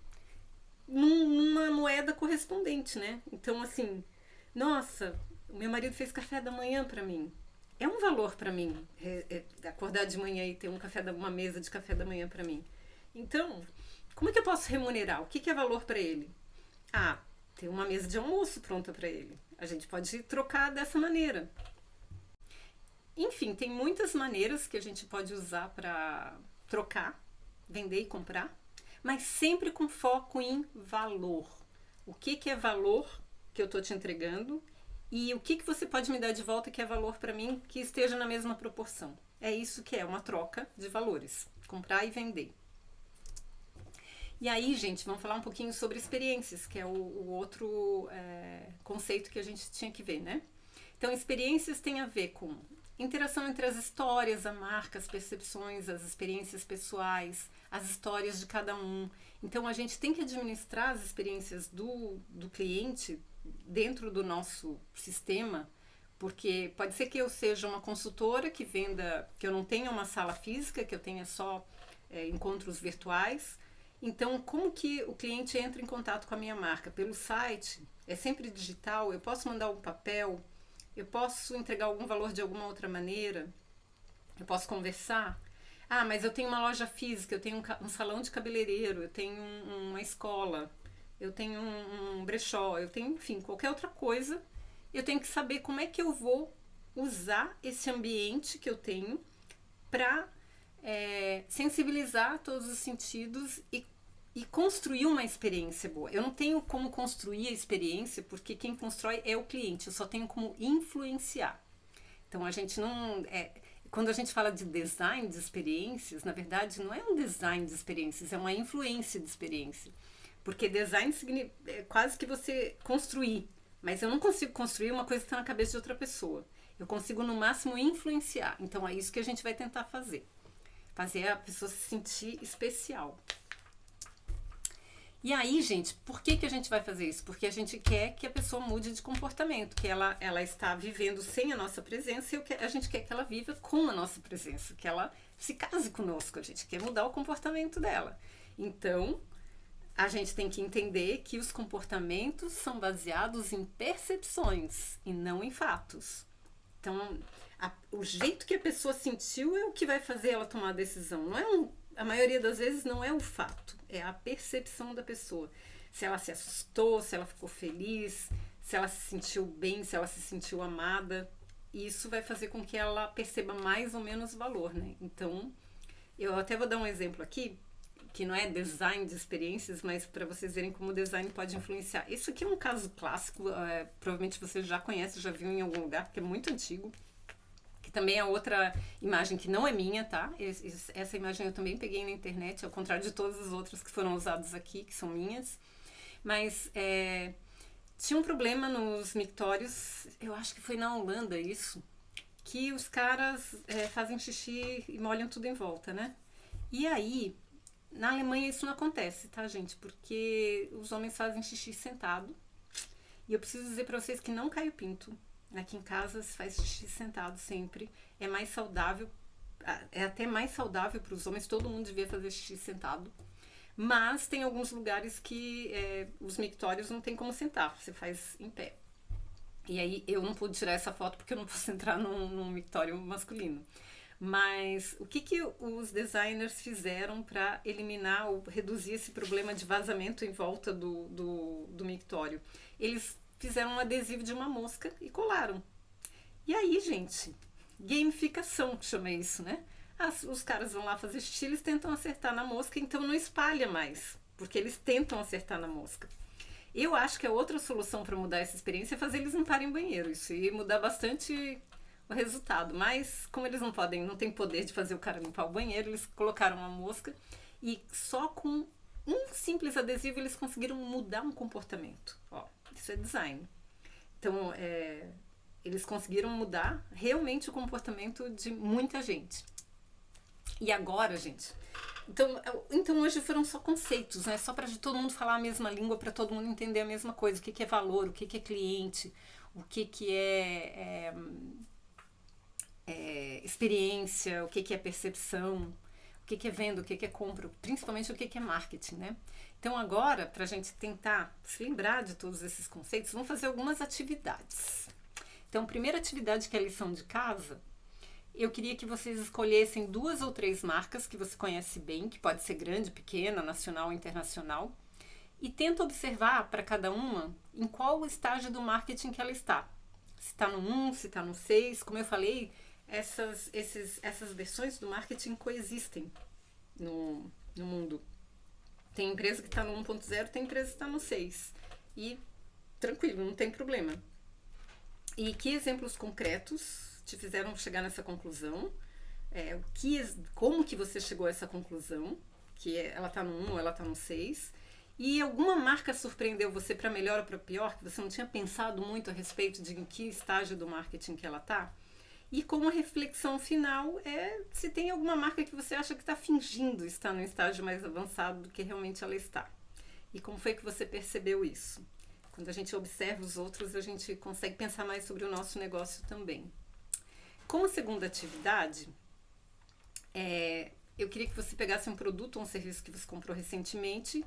numa moeda correspondente, né? Então, assim, nossa, o meu marido fez café da manhã para mim. É um valor para mim acordar de manhã e ter uma mesa de café da manhã para mim. Então, como é que eu posso remunerar? O que é valor para ele? Ter uma mesa de almoço pronta para ele. A gente pode trocar dessa maneira. Enfim, tem muitas maneiras que a gente pode usar para trocar, vender e comprar, mas sempre com foco em valor. O que é valor que eu estou te entregando e o que você pode me dar de volta que é valor para mim que esteja na mesma proporção. É isso que é uma troca de valores, comprar e vender. E aí, gente, vamos falar um pouquinho sobre experiências, que é o outro conceito que a gente tinha que ver, né? Então, experiências têm a ver com interação entre as histórias, a marca, as percepções, as experiências pessoais, as histórias de cada um. Então, a gente tem que administrar as experiências do cliente dentro do nosso sistema, porque pode ser que eu seja uma consultora que venda, que eu não tenha uma sala física, que eu tenha só encontros virtuais. Então, como que o cliente entra em contato com a minha marca? Pelo site? É sempre digital? Eu posso mandar um papel? Eu posso entregar algum valor de alguma outra maneira? Eu posso conversar? Mas eu tenho uma loja física, eu tenho um salão de cabeleireiro, eu tenho uma escola, eu tenho um brechó, eu tenho, enfim, qualquer outra coisa. Eu tenho que saber como é que eu vou usar esse ambiente que eu tenho para sensibilizar todos os sentidos e construir uma experiência boa. Eu não tenho como construir a experiência porque quem constrói é o cliente, eu só tenho como influenciar. Então a gente não quando a gente fala de design de experiências, na verdade não é um design de experiências, é uma influência de experiência. Porque design é quase que você construir, mas eu não consigo construir uma coisa que está na cabeça de outra pessoa. Eu consigo no máximo influenciar. Então é isso que a gente vai tentar fazer. Fazer a pessoa se sentir especial. E aí, gente, por que a gente vai fazer isso? Porque a gente quer que a pessoa mude de comportamento, que ela está vivendo sem a nossa presença e a gente quer que ela viva com a nossa presença, que ela se case conosco, a gente quer mudar o comportamento dela. Então, a gente tem que entender que os comportamentos são baseados em percepções e não em fatos. Então, o jeito que a pessoa sentiu é o que vai fazer ela tomar a decisão. Não é a maioria das vezes não é o fato, é a percepção da pessoa. Se ela se assustou, se ela ficou feliz, se ela se sentiu bem, se ela se sentiu amada. Isso vai fazer com que ela perceba mais ou menos valor, né? Então, eu até vou dar um exemplo aqui, que não é design de experiências, mas para vocês verem como o design pode influenciar. Isso aqui é um caso clássico, provavelmente você já conhece, já viu em algum lugar, porque é muito antigo. Que também é outra imagem que não é minha, tá? Essa imagem eu também peguei na internet, ao contrário de todas as outras que foram usadas aqui, que são minhas. Mas tinha um problema nos mictórios, eu acho que foi na Holanda isso, que os caras fazem xixi e molham tudo em volta, né? E aí, na Alemanha isso não acontece, tá, gente? Porque os homens fazem xixi sentado. E eu preciso dizer pra vocês que não cai o pinto. Aqui em casa se faz xixi sentado sempre. É mais saudável, é até mais saudável para os homens. Todo mundo devia fazer xixi sentado. Mas tem alguns lugares que os mictórios não tem como sentar, você faz em pé. E aí eu não pude tirar essa foto porque eu não posso entrar num mictório masculino. Mas o que os designers fizeram para eliminar ou reduzir esse problema de vazamento em volta do mictório? Eles fizeram um adesivo de uma mosca e colaram. E aí, gente, gamificação, que chama isso, né? Os caras vão lá fazer xixi, eles tentam acertar na mosca, então não espalha mais, porque eles tentam acertar na mosca. Eu acho que a outra solução para mudar essa experiência é fazer eles limparem o banheiro. Isso ia mudar bastante o resultado. Mas, como eles não têm poder de fazer o cara limpar o banheiro, eles colocaram uma mosca e só com um simples adesivo eles conseguiram mudar um comportamento. Ó, isso é design. Então, eles conseguiram mudar realmente o comportamento de muita gente. E agora, gente, então hoje foram só conceitos, né? Só para todo mundo falar a mesma língua, para todo mundo entender a mesma coisa. O que é valor, o que é cliente, o que é experiência, o que é percepção, o que é venda, o que é compra, principalmente o que é marketing, né? Então agora, para a gente tentar se lembrar de todos esses conceitos, vamos fazer algumas atividades. Então, primeira atividade que é a lição de casa, eu queria que vocês escolhessem 2 ou 3 marcas que você conhece bem, que pode ser grande, pequena, nacional ou internacional, e tenta observar para cada uma em qual estágio do marketing que ela está. Se está no 1, se está no 6, como eu falei, essas versões do marketing coexistem no mundo. Tem empresa que está no 1.0, tem empresa que está no 6. E tranquilo, não tem problema. E que exemplos concretos te fizeram chegar nessa conclusão? Como que você chegou a essa conclusão? Que ela está no 1 ou ela está no 6? E alguma marca surpreendeu você para melhor ou para pior, que você não tinha pensado muito a respeito de em que estágio do marketing que ela está? E como reflexão final se tem alguma marca que você acha que está fingindo estar no estágio mais avançado do que realmente ela está. E como foi que você percebeu isso? Quando a gente observa os outros, a gente consegue pensar mais sobre o nosso negócio também. Como segunda atividade, eu queria que você pegasse um produto ou um serviço que você comprou recentemente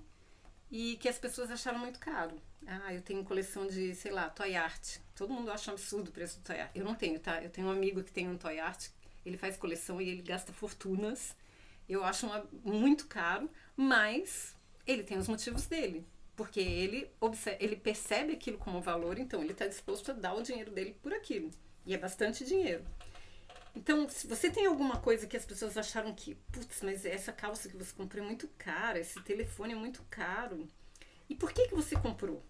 e que as pessoas acharam muito caro. Eu tenho coleção de, sei lá, toy art. Todo mundo acha um absurdo o preço do toy art. Eu não tenho, tá? Eu tenho um amigo que tem um toy art, ele faz coleção e ele gasta fortunas. Eu acho muito caro, mas ele tem os motivos dele. Porque ele percebe aquilo como valor, então ele está disposto a dar o dinheiro dele por aquilo. E é bastante dinheiro. Então, se você tem alguma coisa que as pessoas acharam que, putz, mas essa calça que você comprou é muito cara, esse telefone é muito caro. E por que você comprou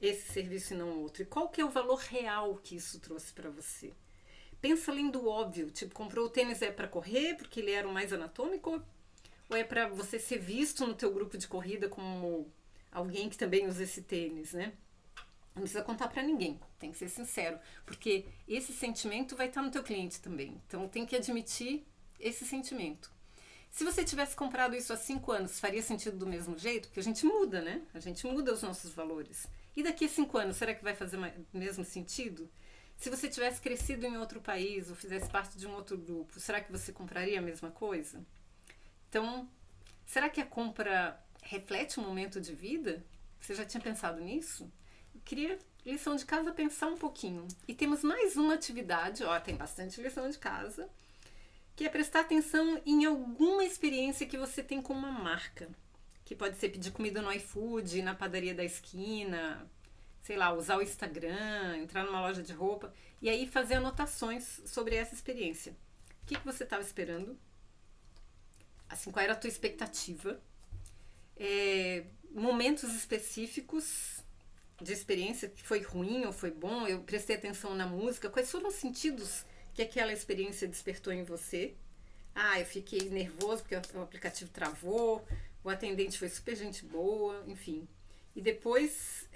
esse serviço e não outro? E qual que é o valor real que isso trouxe para você? pensa além do óbvio. Tipo, comprou o tênis é para correr porque ele era o mais anatômico? Ou é para você ser visto no teu grupo de corrida como alguém que também usa esse tênis, né? Não precisa contar para ninguém, tem que ser sincero, porque esse sentimento vai estar no teu cliente também. Então tem que admitir esse sentimento. Se você tivesse comprado isso há 5 anos, faria sentido do mesmo jeito? Porque a gente muda, né? A gente muda os nossos valores. E daqui a 5 anos, será que vai fazer o mesmo sentido? Se você tivesse crescido em outro país ou fizesse parte de um outro grupo, será que você compraria a mesma coisa? Então, será que a compra reflete um momento de vida? Você já tinha pensado nisso? Eu queria, lição de casa, pensar um pouquinho. E temos mais uma atividade, ó, tem bastante lição de casa, que é prestar atenção em alguma experiência que você tem com uma marca. Que pode ser pedir comida no iFood, na padaria da esquina, sei lá, usar o Instagram, entrar numa loja de roupa, e aí fazer anotações sobre essa experiência. O que você estava esperando? Assim, qual era a tua expectativa? Momentos específicos de experiência que foi ruim ou foi bom, eu prestei atenção na música, quais foram os sentidos que aquela experiência despertou em você? Ah, eu fiquei nervoso porque o aplicativo travou, o atendente foi super gente boa, enfim. E depois,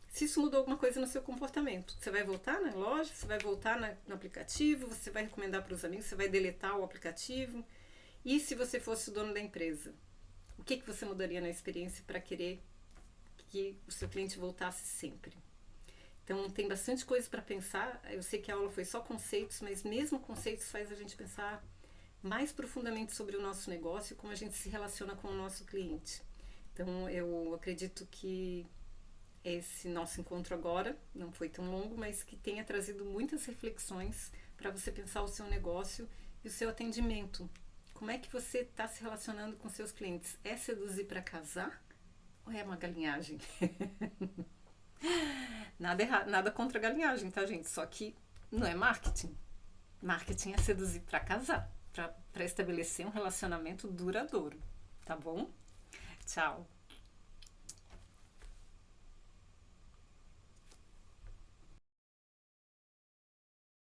se isso mudou alguma coisa no seu comportamento, você vai voltar na loja, você vai voltar no aplicativo, você vai recomendar para os amigos, você vai deletar o aplicativo. E se você fosse o dono da empresa, o que você mudaria na experiência para querer que o seu cliente voltasse sempre? Então, tem bastante coisa para pensar. Eu sei que a aula foi só conceitos, mas mesmo conceitos faz a gente pensar mais profundamente sobre o nosso negócio e como a gente se relaciona com o nosso cliente. Então, eu acredito que esse nosso encontro agora não foi tão longo, mas que tenha trazido muitas reflexões para você pensar o seu negócio e o seu atendimento. Como é que você está se relacionando com seus clientes? É seduzir para casar ou é uma galinhagem? Nada errado, nada contra a galinhagem, tá, gente? Só que não é marketing. Marketing é seduzir para casar, para estabelecer um relacionamento duradouro, tá bom? Tchau!